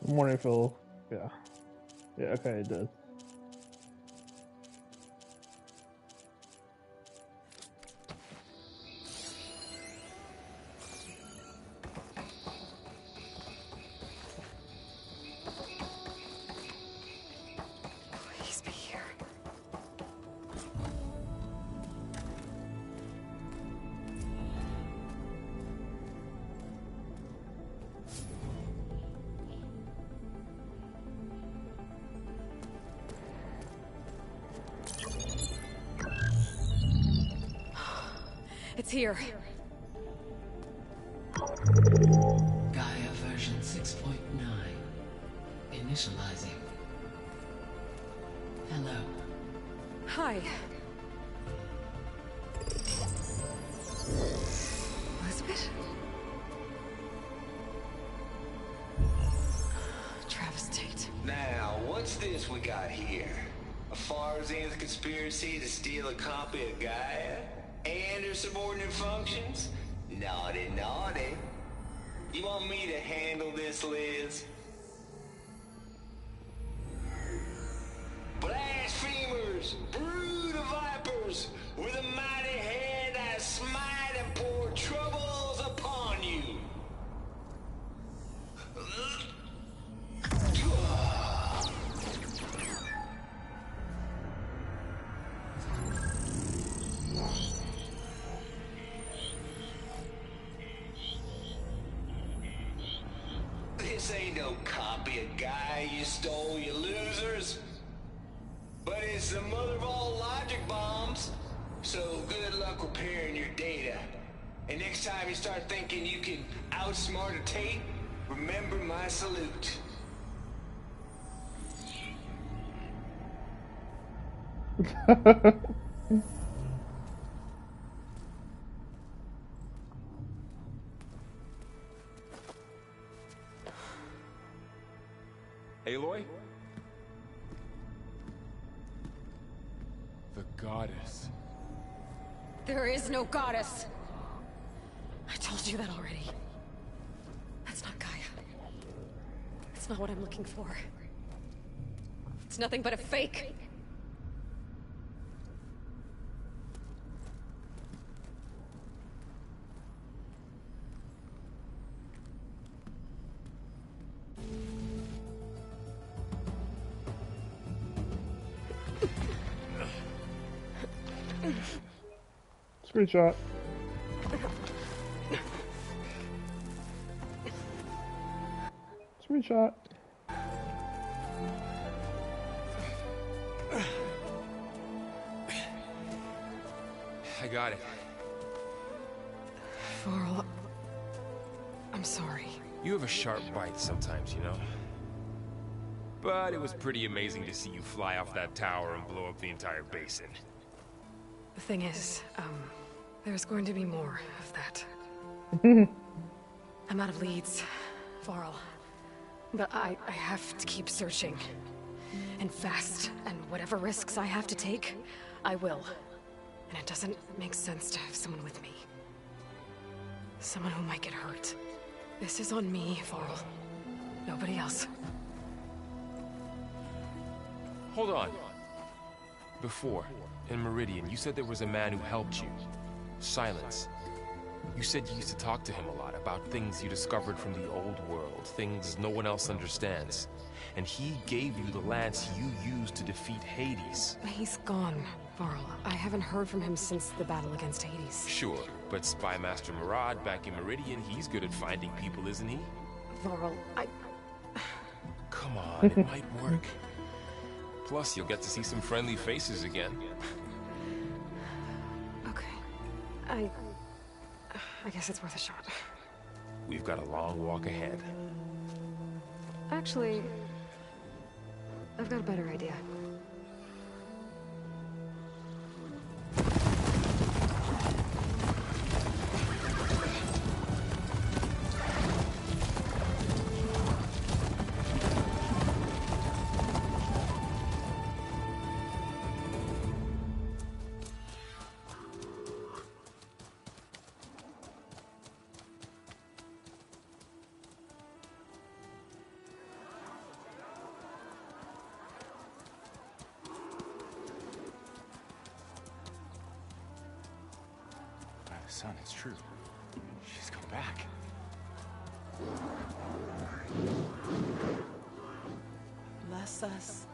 I'm wondering if it'll... Yeah. Yeah, okay, it did. Please be here. It's here. Gaia version 6.9. Initializing. Hello. Hi. Elizabeth? Travis Tate. Now, what's this this we got here? A Farsian's conspiracy to steal a copy of Gaia? And her subordinate functions? Naughty, naughty. You want me to handle this, Liz? Blasphemers! Brood of vipers! With a mighty hand I smite and pour troubles upon you! This ain't no copy of Guy you stole, you losers. But it's the mother of all logic bombs. So good luck repairing your data. And next time you start thinking you can outsmart a tape, remember my salute. Aloy? The goddess. There is no goddess. I told you that already. That's not Gaia. That's not what I'm looking for. It's nothing but a fake. Screenshot. Screenshot. I got it. Varl, I'm sorry. You have a sharp bite sometimes, you know? But it was pretty amazing to see you fly off that tower and blow up the entire basin. The thing is, there's going to be more of that. I'm out of leads, Varl. But I have to keep searching. And fast. And whatever risks I have to take, I will. And it doesn't make sense to have someone with me. Someone who might get hurt. This is on me, Varl. Nobody else. Hold on. Before, in Meridian, you said there was a man who helped you. Silence. You said you used to talk to him a lot about things you discovered from the old world, things no one else understands. And he gave you the lance you used to defeat Hades. He's gone, Varl. I haven't heard from him since the battle against Hades. Sure, but Spy Master Murad back in Meridian, he's good at finding people, isn't he? Varl, Come on, it might work. Plus, you'll get to see some friendly faces again. Okay. I guess it's worth a shot. We've got a long walk ahead. Actually, I've got a better idea. Son, it's true. She's come back. Bless us.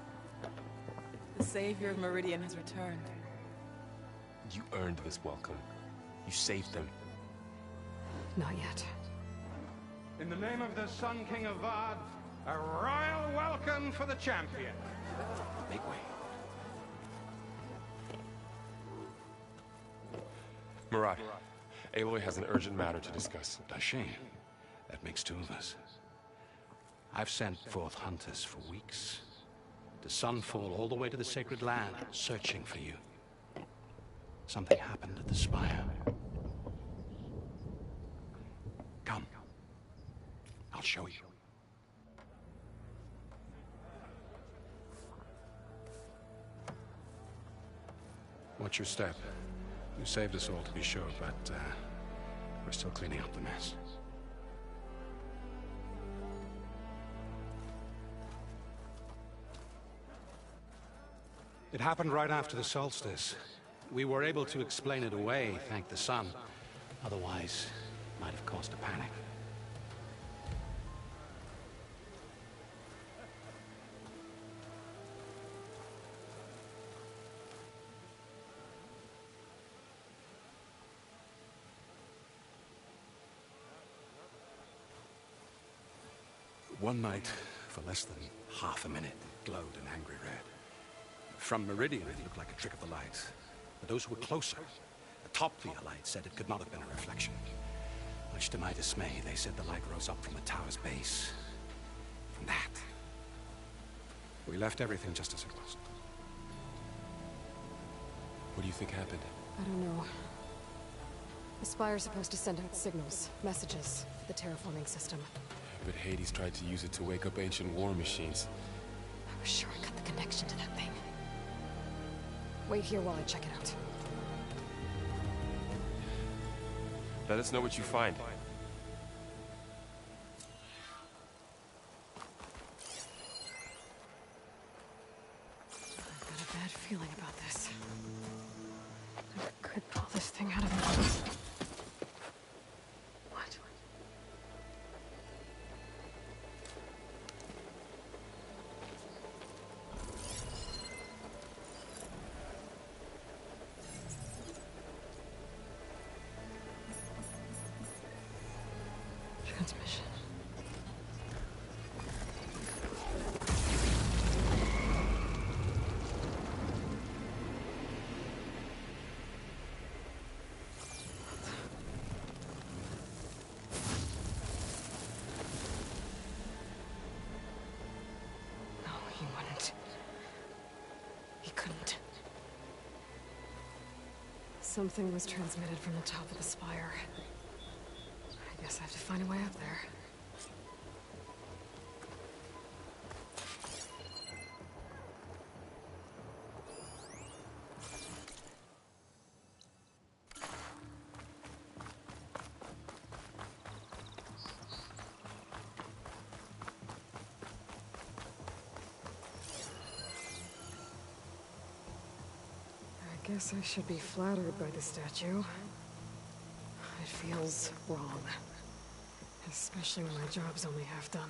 The savior of Meridian has returned. You earned this welcome. You saved them. Not yet. In the name of the Sun King of Vard, a royal welcome for the champion. Make way. Murad, Aloy has an urgent matter to discuss. A shame. That makes two of us. I've sent forth hunters for weeks. To Sunfall, all the way to the Sacred Land, searching for you. Something happened at the Spire. Come. I'll show you. What's your step? You saved us all, to be sure, but we're still cleaning up the mess. It happened right after the solstice. We were able to explain it away, thank the sun. Otherwise, it might have caused a panic. One night, for less than half a minute, it glowed an angry red. From Meridian, it looked like a trick of the light. But those who were closer, atop the light, said it could not have been a reflection. Much to my dismay, they said the light rose up from the tower's base. From that. We left everything just as it was. What do you think happened? I don't know. The Spire's supposed to send out signals, messages, for the terraforming system. But Hades tried to use it to wake up ancient war machines. I was sure I got the connection to that thing. Wait here while I check it out. Let us know what you find. I've got a bad feeling about this. I could pull this thing out of me. What? Transmission. No, he wouldn't. He couldn't. Something was transmitted from the top of the spire. I guess I have to find a way up there. I guess I should be flattered by the statue. It feels wrong. Especially when my job's only half done.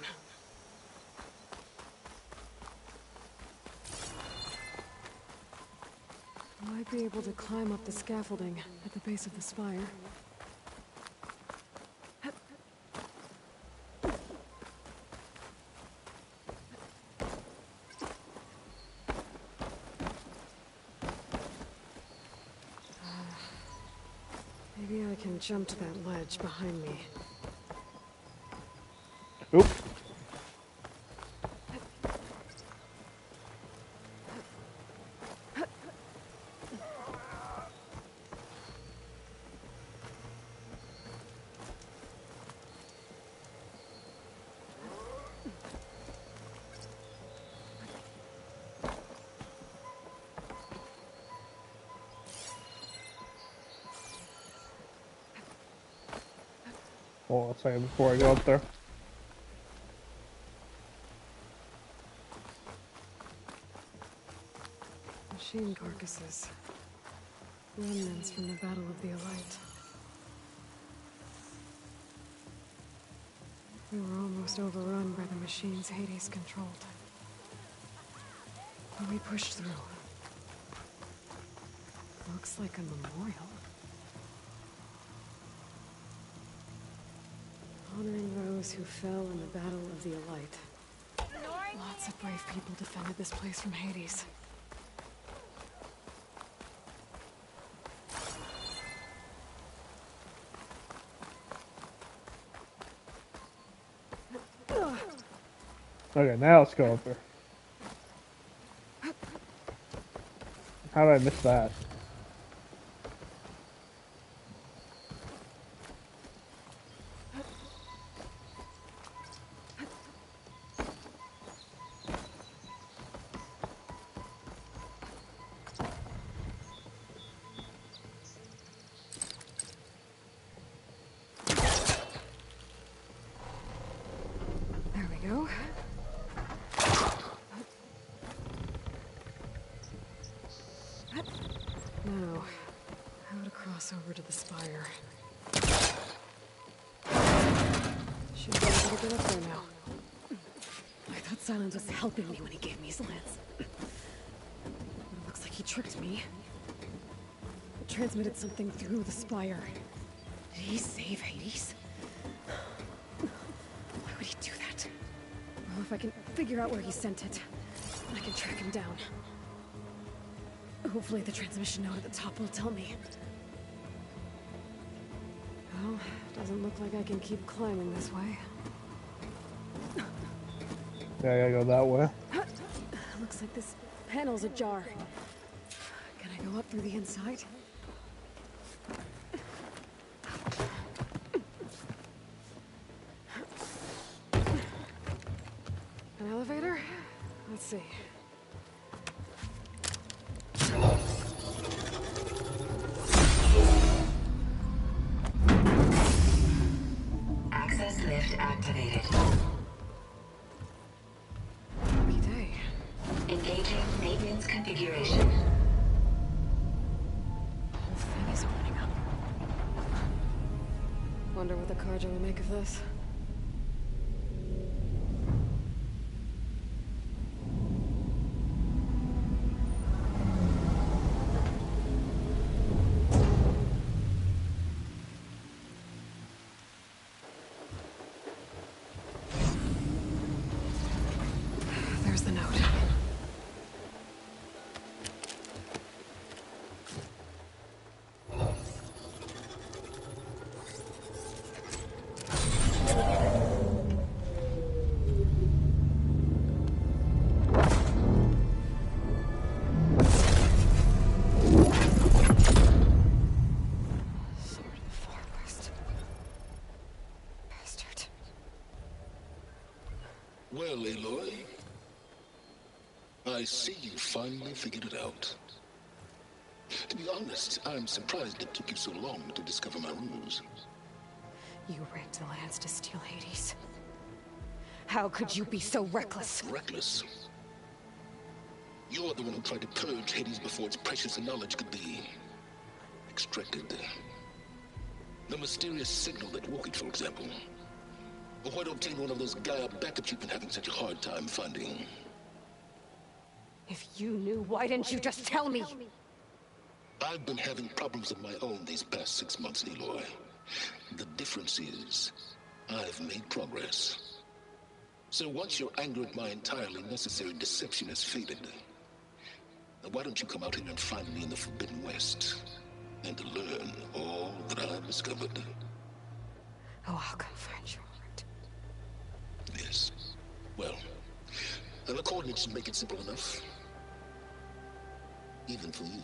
I might be able to climb up the scaffolding at the base of the spire. Maybe I can jump to that ledge behind me. Oop. Hold on a second before I go up there. Machine carcasses. Remnants from the Battle of the Elite. We were almost overrun by the machines Hades controlled. But we pushed through. Looks like a memorial. Honoring those who fell in the Battle of the Elite. Lots of brave people defended this place from Hades. Okay, now let's go up there. How did I miss that? go. Now, how to cross over to the spire. Should be able to get up there now. I thought Silence was helping me when he gave me his lance. But it looks like he tricked me. It transmitted something through the spire. Did he save Hades? Why would he do that? Well, if I can figure out where he sent it, I can track him down. Hopefully the transmission node at the top will tell me. Well, doesn't look like I can keep climbing this way. Yeah, I gotta go that way. Looks like this panel's ajar. Can I go up through the inside? An elevator? Let's see. Access lift activated. Lucky day. Engaging maintenance configuration. The whole thing is opening up. Wonder what the Carja will make of this. There's the note. Sword of the Far West. Bastard. Well, Aloy, I see you finally figured it out. To be honest, I'm surprised it took you so long to discover my ruse. You rigged the lance to steal Hades. How could you be so reckless? Reckless? You're the one who tried to purge Hades before its precious knowledge could be extracted. The mysterious signal that woke it, for example. Or why to obtain one of those Gaia backups you've been having such a hard time finding. If you knew, why didn't you just tell me? I've been having problems of my own these past 6 months, Aloy. The difference is, I've made progress. So once your anger at my entirely necessary deception has faded, why don't you come out here and find me in the Forbidden West, and learn all that I've discovered? Oh, I'll come find you. Yes. Well, and the coordinates should make it simple enough. Even for you.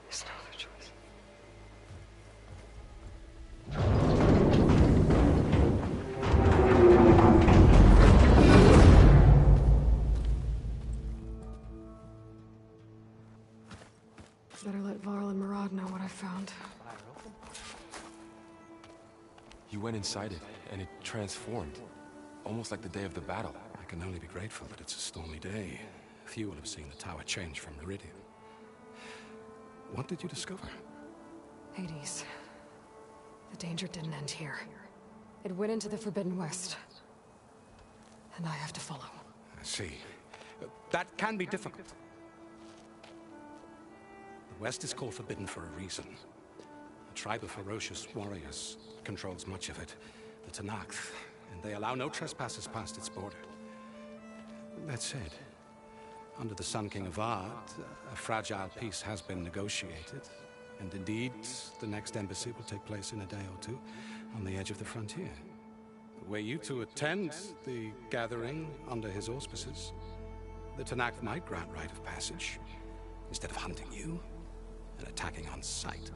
There's no other choice. Better let Varl and Murad know what I found. You went inside it, and it transformed. Almost like the day of the battle. I can only be grateful that it's a stormy day. Few will have seen the tower change from Meridian. What did you discover? Hades. The danger didn't end here. It went into the Forbidden West. And I have to follow. I see. That can be difficult. The West is called Forbidden for a reason. A tribe of ferocious warriors controls much of it. The Tanakh, and they allow no trespassers past its border. That said, under the Sun King of Ard, a fragile peace has been negotiated. And indeed, the next embassy will take place in a day or two on the edge of the frontier. Were you to attend the gathering under his auspices, the Tanakh might grant right of passage instead of hunting you. and attacking on sight.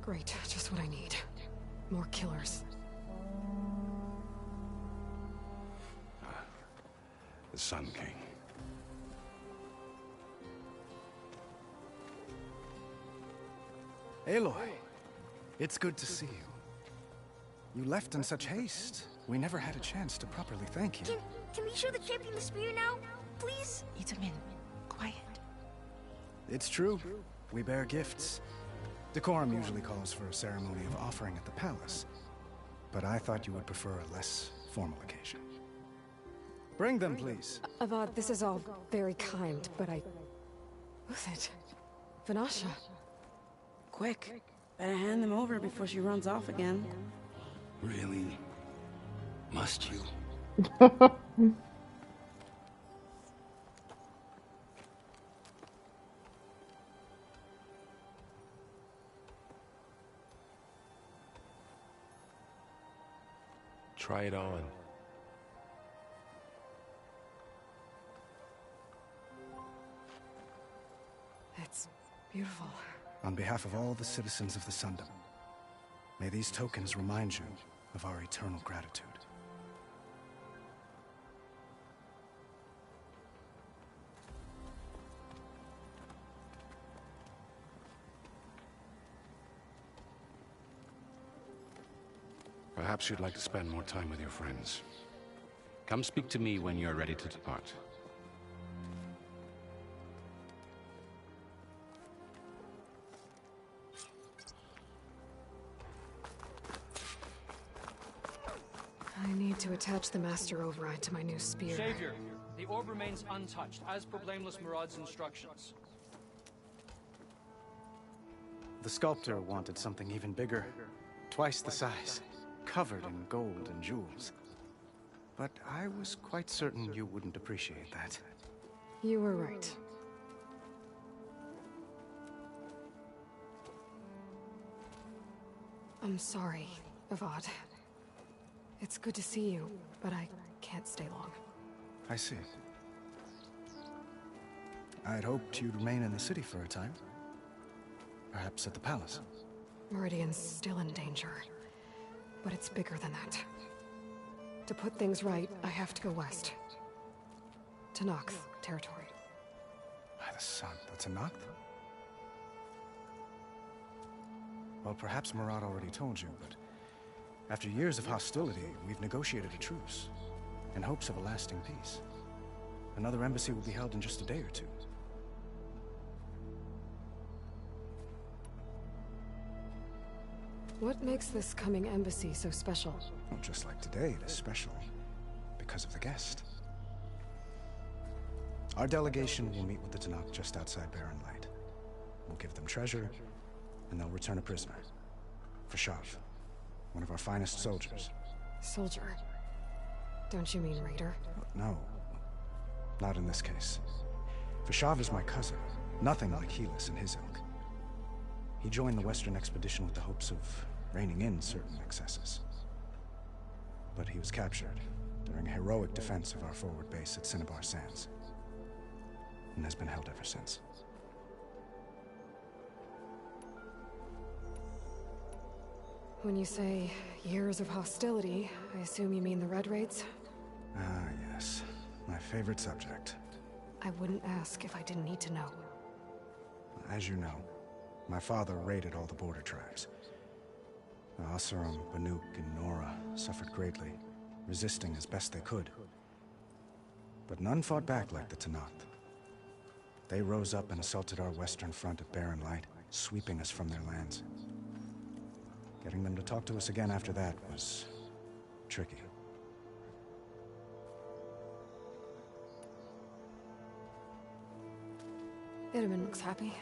Great, just what I need. More killers. The Sun King. Aloy, it's good to see you. You left in such haste. We never had a chance to properly thank you. Can we show the champion the spear now, please? Itamin, quiet. It's true. We bear gifts. Decorum usually calls for a ceremony of offering at the palace. But I thought you would prefer a less formal occasion. Bring them, please. Avad, this is all very kind, but Who's it? Vanasha. Quick. Better hand them over before she runs off again. Really? Must you? Try it on. It's beautiful. On behalf of all the citizens of the Sundom, may these tokens remind you of our eternal gratitude. Perhaps you'd like to spend more time with your friends. Come speak to me when you're ready to depart. I need to attach the Master Override to my new spear. Savior, the orb remains untouched, as per Blameless Murad's instructions. The sculptor wanted something even bigger, twice the size, covered in gold and jewels. But I was quite certain you wouldn't appreciate that. You were right. I'm sorry, Avad. It's good to see you, but I can't stay long. I see. I'd hoped you'd remain in the city for a time. Perhaps at the palace. Meridian's still in danger, but it's bigger than that. To put things right, I have to go west. To Nox territory. By the sun, that's a Nox? Well, perhaps Murad already told you, but after years of hostility, we've negotiated a truce, in hopes of a lasting peace. Another embassy will be held in just a day or two. What makes this coming embassy so special? Well, just like today, it is special because of the guest. Our delegation will meet with the Tanakh just outside Barren Light. We'll give them treasure, and they'll return a prisoner. Ps5, one of our finest soldiers. Soldier? Don't you mean raider? No, not in this case. Ps5 is my cousin, nothing like Helis and his ilk. He joined the Western expedition with the hopes of reining in certain excesses. But he was captured during a heroic defense of our forward base at Cinnabar Sands, and has been held ever since. When you say years of hostility, I assume you mean the Red Raids? Ah, yes. My favorite subject. I wouldn't ask if I didn't need to know. As you know, my father raided all the border tribes. The Asurum, Banuk, and Nora suffered greatly, resisting as best they could. But none fought back like the Tanakh. They rose up and assaulted our western front at Barren Light, sweeping us from their lands. Getting them to talk to us again after that was tricky. Itamin looks happy.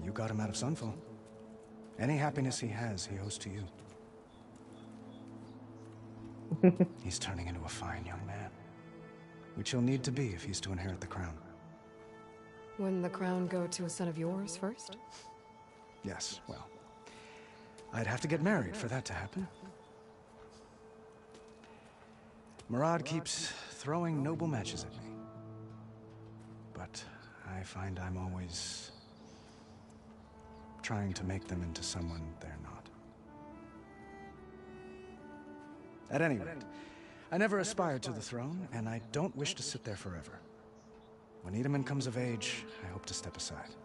You got him out of Sunfall. Any happiness he has, he owes to you. He's turning into a fine young man, which he'll need to be if he's to inherit the crown. Wouldn't the crown go to a son of yours first? Yes, well, I'd have to get married for that to happen. Murad keeps throwing noble matches at me. But I find I'm always trying to make them into someone they're not. At any rate, I never aspired to the throne, and I don't wish to sit there forever. When Itamen comes of age, I hope to step aside.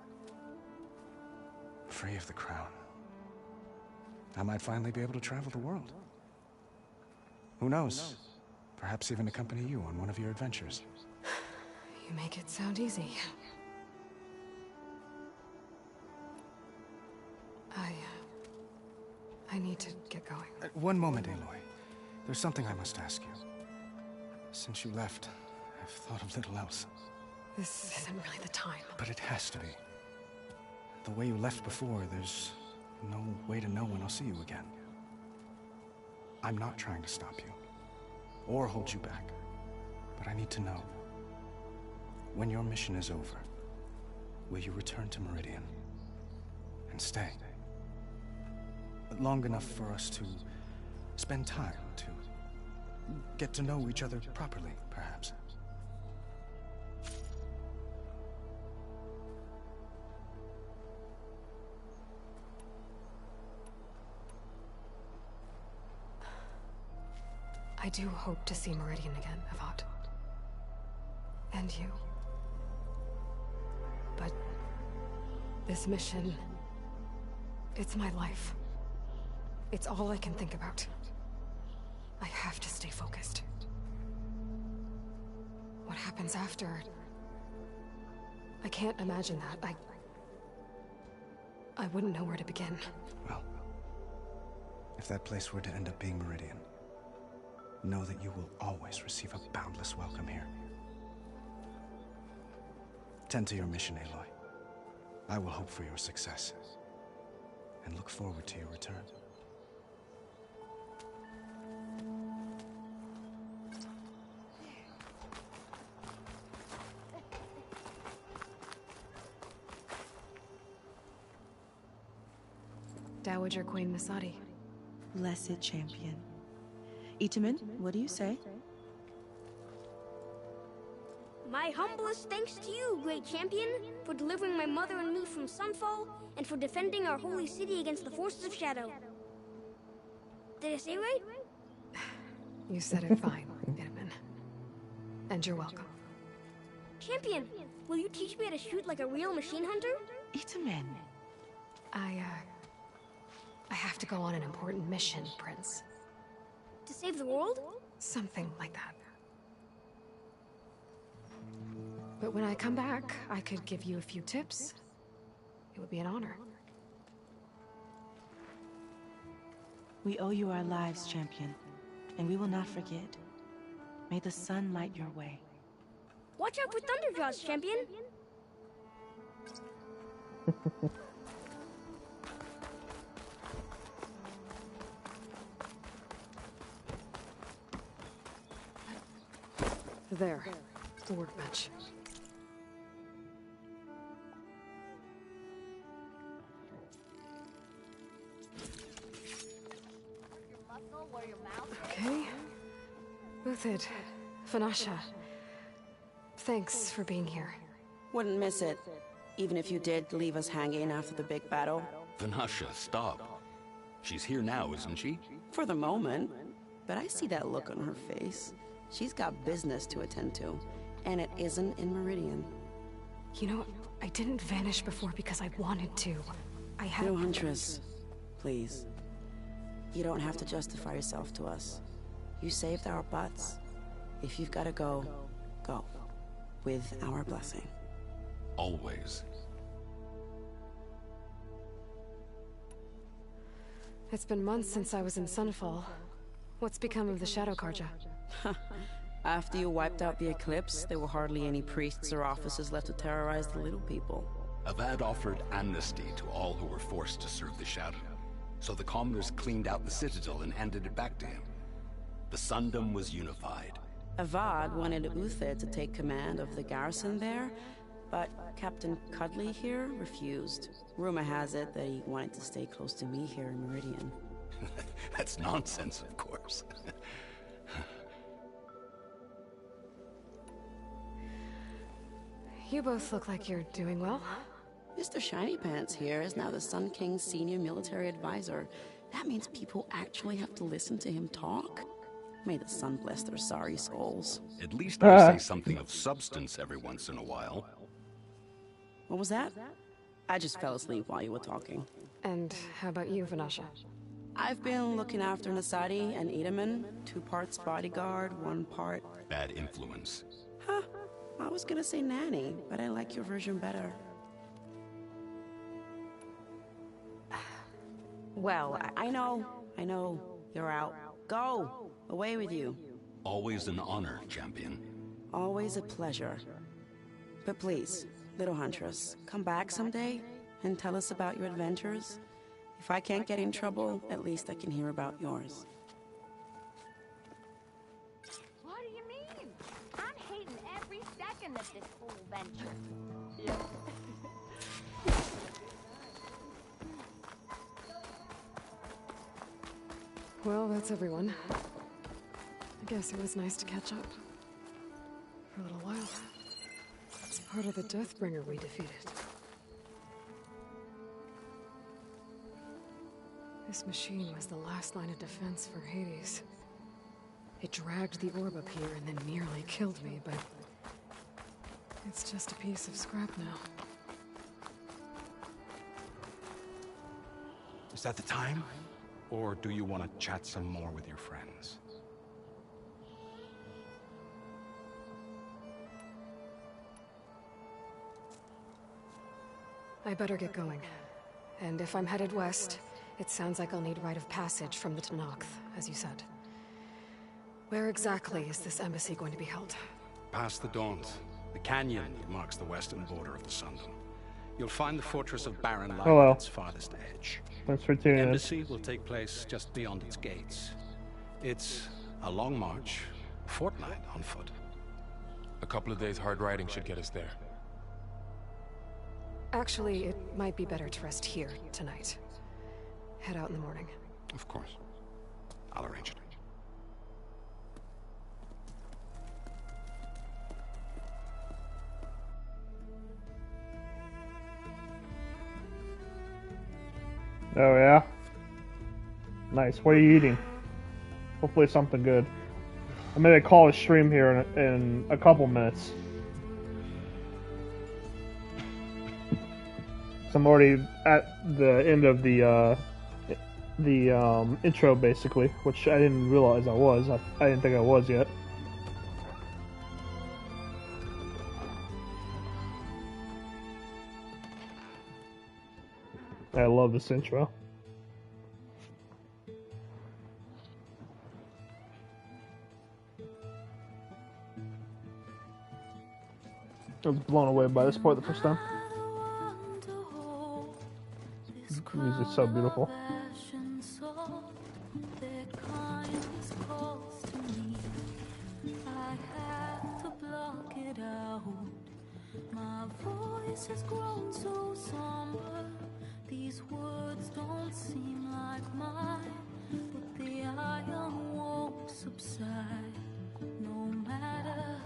Free of the crown. I might finally be able to travel the world. Who knows? Perhaps even accompany you on one of your adventures. You make it sound easy. I need to get going. One moment, Aloy. There's something I must ask you. Since you left, I've thought of little else. This isn't really the time. But it has to be. The way you left before, there's no way to know when I'll see you again. I'm not trying to stop you, or hold you back, but I need to know. When your mission is over, will you return to Meridian and stay? Long enough for us to spend time, to get to know each other properly, perhaps. I do hope to see Meridian again, Avad. And you. But this mission, it's my life. It's all I can think about. I have to stay focused. What happens after? I can't imagine that. I wouldn't know where to begin. Well, if that place were to end up being Meridian, know that you will always receive a boundless welcome here. Tend to your mission, Aloy. I will hope for your success, and look forward to your return. Dowager Queen Masadi. Blessed champion. Itamen, what do you say? My humblest thanks to you, great champion, for delivering my mother and me from Sunfall, and for defending our holy city against the forces of Shadow. Did I say right? You said it fine, Itamen. And you're welcome. Champion, will you teach me how to shoot like a real machine hunter? Itamen. I have to go on an important mission, Prince. To save the world? Something like that. But when I come back, I could give you a few tips. It would be an honor. We owe you our lives, champion, and we will not forget. May the sun light your way. Watch out for Thunderjaws, champion! There. The workbench. Okay. Uthid. Vanasha. Thanks for being here. Wouldn't miss it. Even if you did leave us hanging after the big battle. Vanasha, stop. She's here now, isn't she? For the moment. But I see that look on her face. She's got business to attend to. And it isn't in Meridian. You know, I didn't vanish before because I wanted to. I had... No, Huntress. Please. You don't have to justify yourself to us. You saved our butts. If you've got to go, go. With our blessing. Always. It's been months since I was in Sunfall. What's become of the Shadow Karja? After you wiped out the Eclipse, there were hardly any priests or officers left to terrorize the little people. Avad offered amnesty to all who were forced to serve the Shadow. So the commoners cleaned out the Citadel and handed it back to him. The Sundom was unified. Avad wanted Uthid to take command of the garrison there, but Captain Cudley here refused. Rumor has it that he wanted to stay close to me here in Meridian. That's nonsense, of course. You both look like you're doing well. Mr. Shiny Pants here is now the Sun King's senior military advisor. That means people actually have to listen to him talk? May the sun bless their sorry souls. At least I say something of substance every once in a while. What was that? I just fell asleep while you were talking. And how about you, Vanasha? I've been looking after Nasadi and Edaman. 2 parts bodyguard, 1 part... bad influence. Huh. I was gonna say nanny, but I like your version better. Well, I know. You're out. Go! Away with you. Always an honor, champion. Always a pleasure. But please, little huntress, come back someday and tell us about your adventures. If I can't get in trouble, at least I can hear about yours. What do you mean? I'm hating every second of this whole venture. Yeah. Well, that's everyone. I guess it was nice to catch up. For a little while. It's part of the Deathbringer we defeated. This machine was the last line of defense for Hades. It dragged the orb up here and then nearly killed me, but... it's just a piece of scrap now. Is that the time? Or do you want to chat some more with your friends? I better get going. And if I'm headed west, it sounds like I'll need rite of passage from the Tenakth, as you said. Where exactly is this embassy going to be held? Past the Daunt, the canyon that marks the western border of the Sundom. You'll find the fortress of Baron lying at its farthest edge. Thanks for tuning the in. embassy will take place just beyond its gates. It's a long march, a fortnight on foot. A couple of days hard riding should get us there. Actually, it might be better to rest here tonight. Head out in the morning. Of course. I'll arrange it. Oh yeah? Nice. What are you eating? Hopefully something good. I'm gonna call a stream here in a couple minutes. So I'm already at the end of the intro, basically, which I didn't realize I was. I didn't think I was yet. I love this intro. I was blown away by this part the first time. The music's so beautiful. My voice has grown so somber. These words don't seem like mine, but the iron won't subside. No matter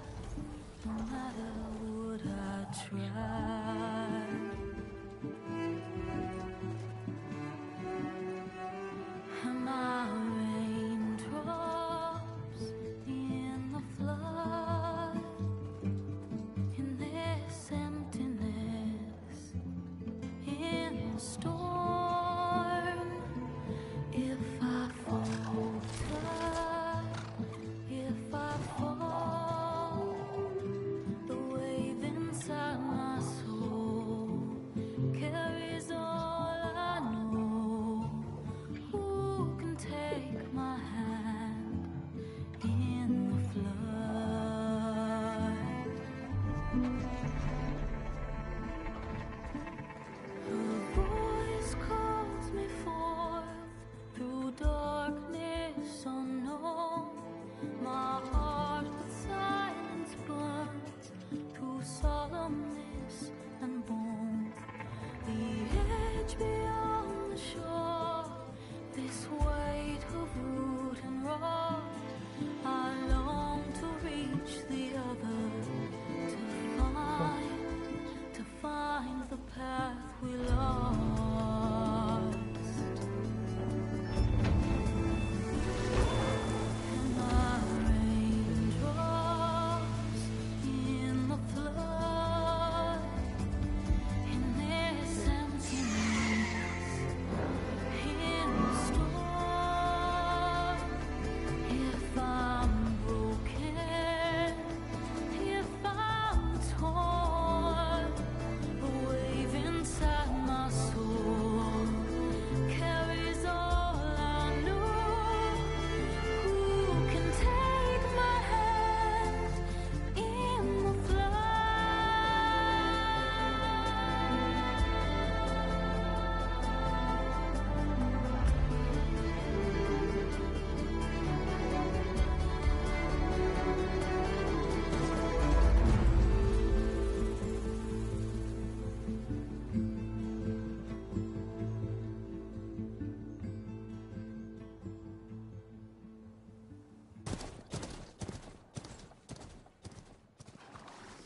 what I try. And my raindrops in the flood, in this emptiness, in the storm. If I falter, if I fall, the wave inside my soul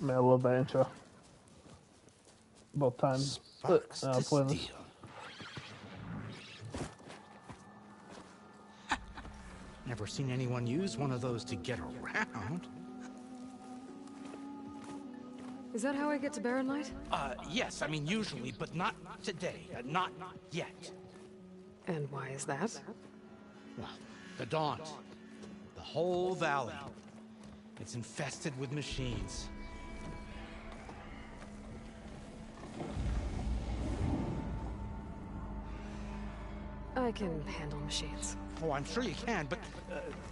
Made a little bit of intro. Both times. Sparks to Playing this. steel. Never seen anyone use one of those to get around. Is that how I get to Barren Light? Yes, I mean usually, but not today. Not yet. And why is that? Well, the Daunt. The whole valley. It's infested with machines. I can handle machines. Oh, I'm sure you can, but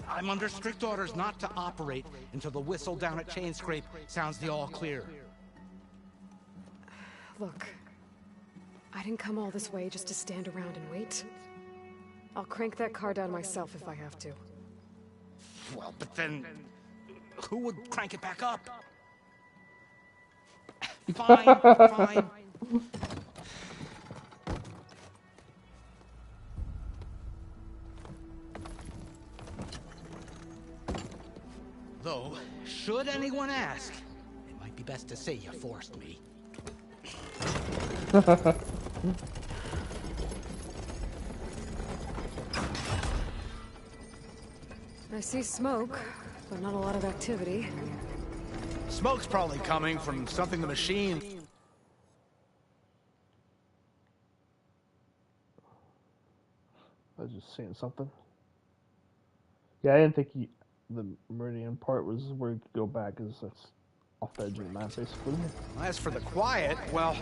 I'm under strict orders not to operate until the whistle down at Chainscrape sounds the all clear. Look, I didn't come all this way just to stand around and wait. I'll crank that car down myself if I have to. Well, but then who would crank it back up? Fine, fine. Though, should anyone ask, it might be best to say you forced me. I see smoke, but not a lot of activity. Smoke's probably coming from something the machine... I was just seeing something. Yeah, I didn't think the Meridian part was where you could go back, because that's off the edge of the map, basically. As for the quiet, well,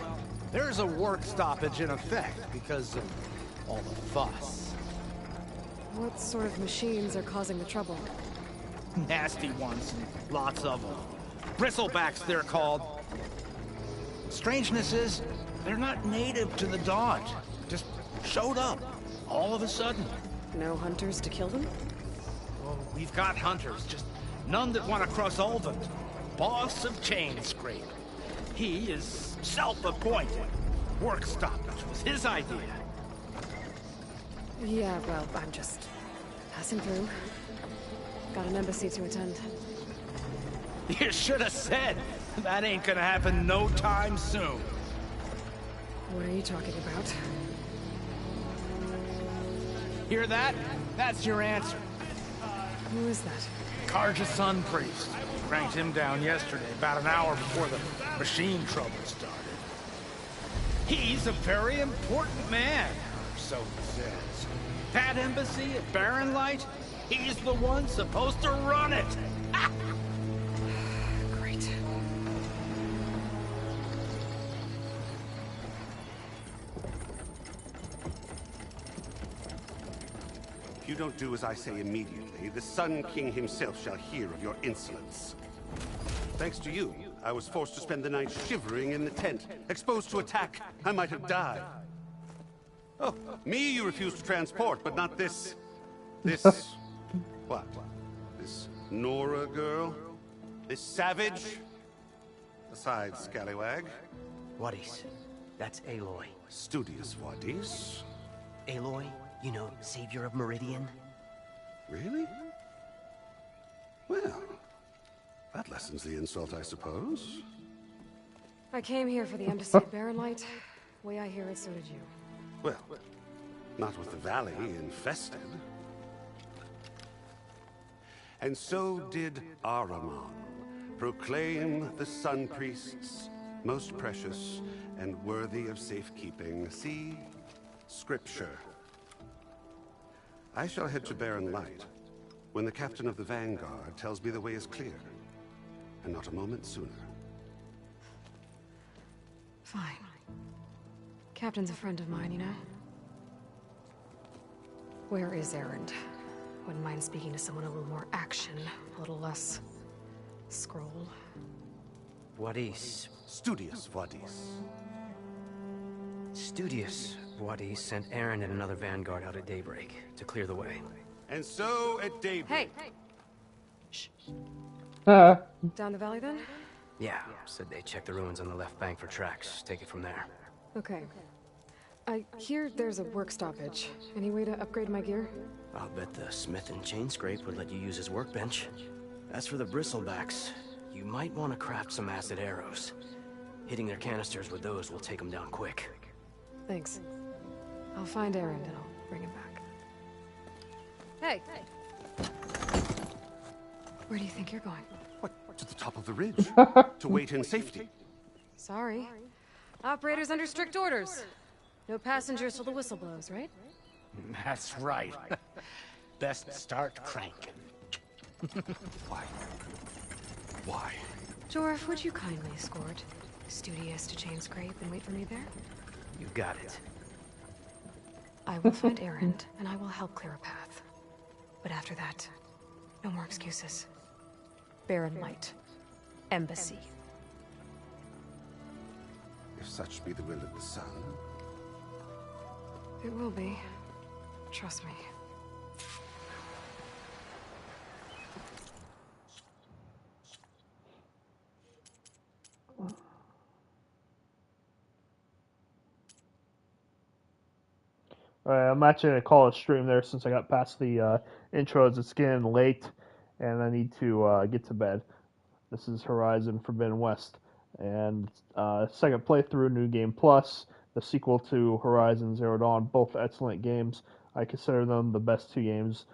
there's a work stoppage in effect because of all the fuss. What sort of machines are causing the trouble? Nasty ones, lots of them. Bristlebacks, they're called. Strangeness is, they're not native to the Daunt. Just showed up, all of a sudden. No hunters to kill them? Well, we've got hunters, just none that want to cross Ulvund. Boss of Chainscrape. He is self-appointed. Work stoppage was his idea. Yeah, well, I'm just passing through. Got an embassy to attend. You should have said. That ain't gonna happen no time soon. What are you talking about? Hear that? That's your answer. Who is that? Karja Sun Priest. Cranked him down yesterday, about an hour before the machine trouble started. He's a very important man, so he says. That embassy at Barren Light, he's the one supposed to run it. Great. If you don't do as I say immediately, the Sun King himself shall hear of your insolence. Thanks to you, I was forced to spend the night shivering in the tent. Exposed to attack, I might have died. Oh, me you refuse to transport, but not this... What? This Nora girl? This savage? Besides, scallywag. Wadis. That's Aloy. Studious Wadis. Aloy, you know, savior of Meridian. Really? Well, that lessens the insult, I suppose. I came here for the embassy at Barren Light. Way I hear it, so did you. Well, not with the valley infested. And so did Ahriman, proclaim the Sun Priests most precious and worthy of safekeeping. See? Scripture. I shall head to Barren Light when the captain of the Vanguard tells me the way is clear, and not a moment sooner. Fine. Captain's a friend of mine, you know? Where is Erend? Wouldn't mind speaking to someone a little more action, a little less... scroll. Wadis. Studious Wadis. Studious Wadis sent Aaron and another Vanguard out at daybreak to clear the way. And so at daybreak... Hey! Shh. Down the valley, then? Yeah, said they checked the ruins on the left bank for tracks. Take it from there. Okay. I hear there's a work stoppage. Any way to upgrade my gear? I'll bet the smith in Chainscrape would let you use his workbench. As for the bristlebacks, You might want to craft some acid arrows. Hitting their canisters with those will take them down quick. Thanks. I'll find Aaron and I'll bring him back. Hey! Where do you think you're going? What, to the top of the ridge? To wait in safety? Sorry. Operator's under strict orders. No passengers till the whistle blows, right? That's right. Best start cranking. Why? Why? Jorf, would you kindly escort Studious to Chain Scrape and wait for me there? You got it. I will find Erend, and I will help clear a path. But after that, no more excuses. Baron Light. Embassy. If such be the will of the sun. It will be. Trust me. Alright, I'm actually going to call a stream there since I got past the intros. It's getting late, and I need to get to bed. This is Horizon Forbidden West, and second playthrough, New Game Plus, the sequel to Horizon Zero Dawn, both excellent games. I consider them the best two games,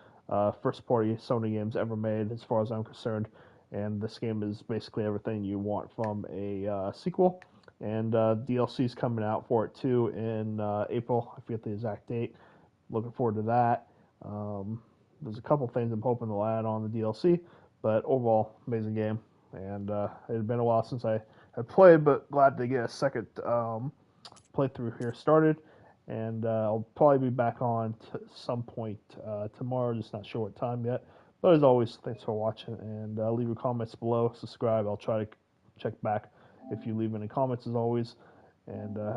first-party Sony games ever made, as far as I'm concerned. And this game is basically everything you want from a sequel. And DLC is coming out for it too in April. I forget the exact date. Looking forward to that. There's a couple things I'm hoping they'll add on the DLC, but overall, amazing game. And it had been a while since I had played, but glad to get a second playthrough here started. And I'll probably be back on some point tomorrow, just not sure what time yet. But as always, thanks for watching, and leave your comments below, subscribe. I'll try to check back if you leave any comments as always, and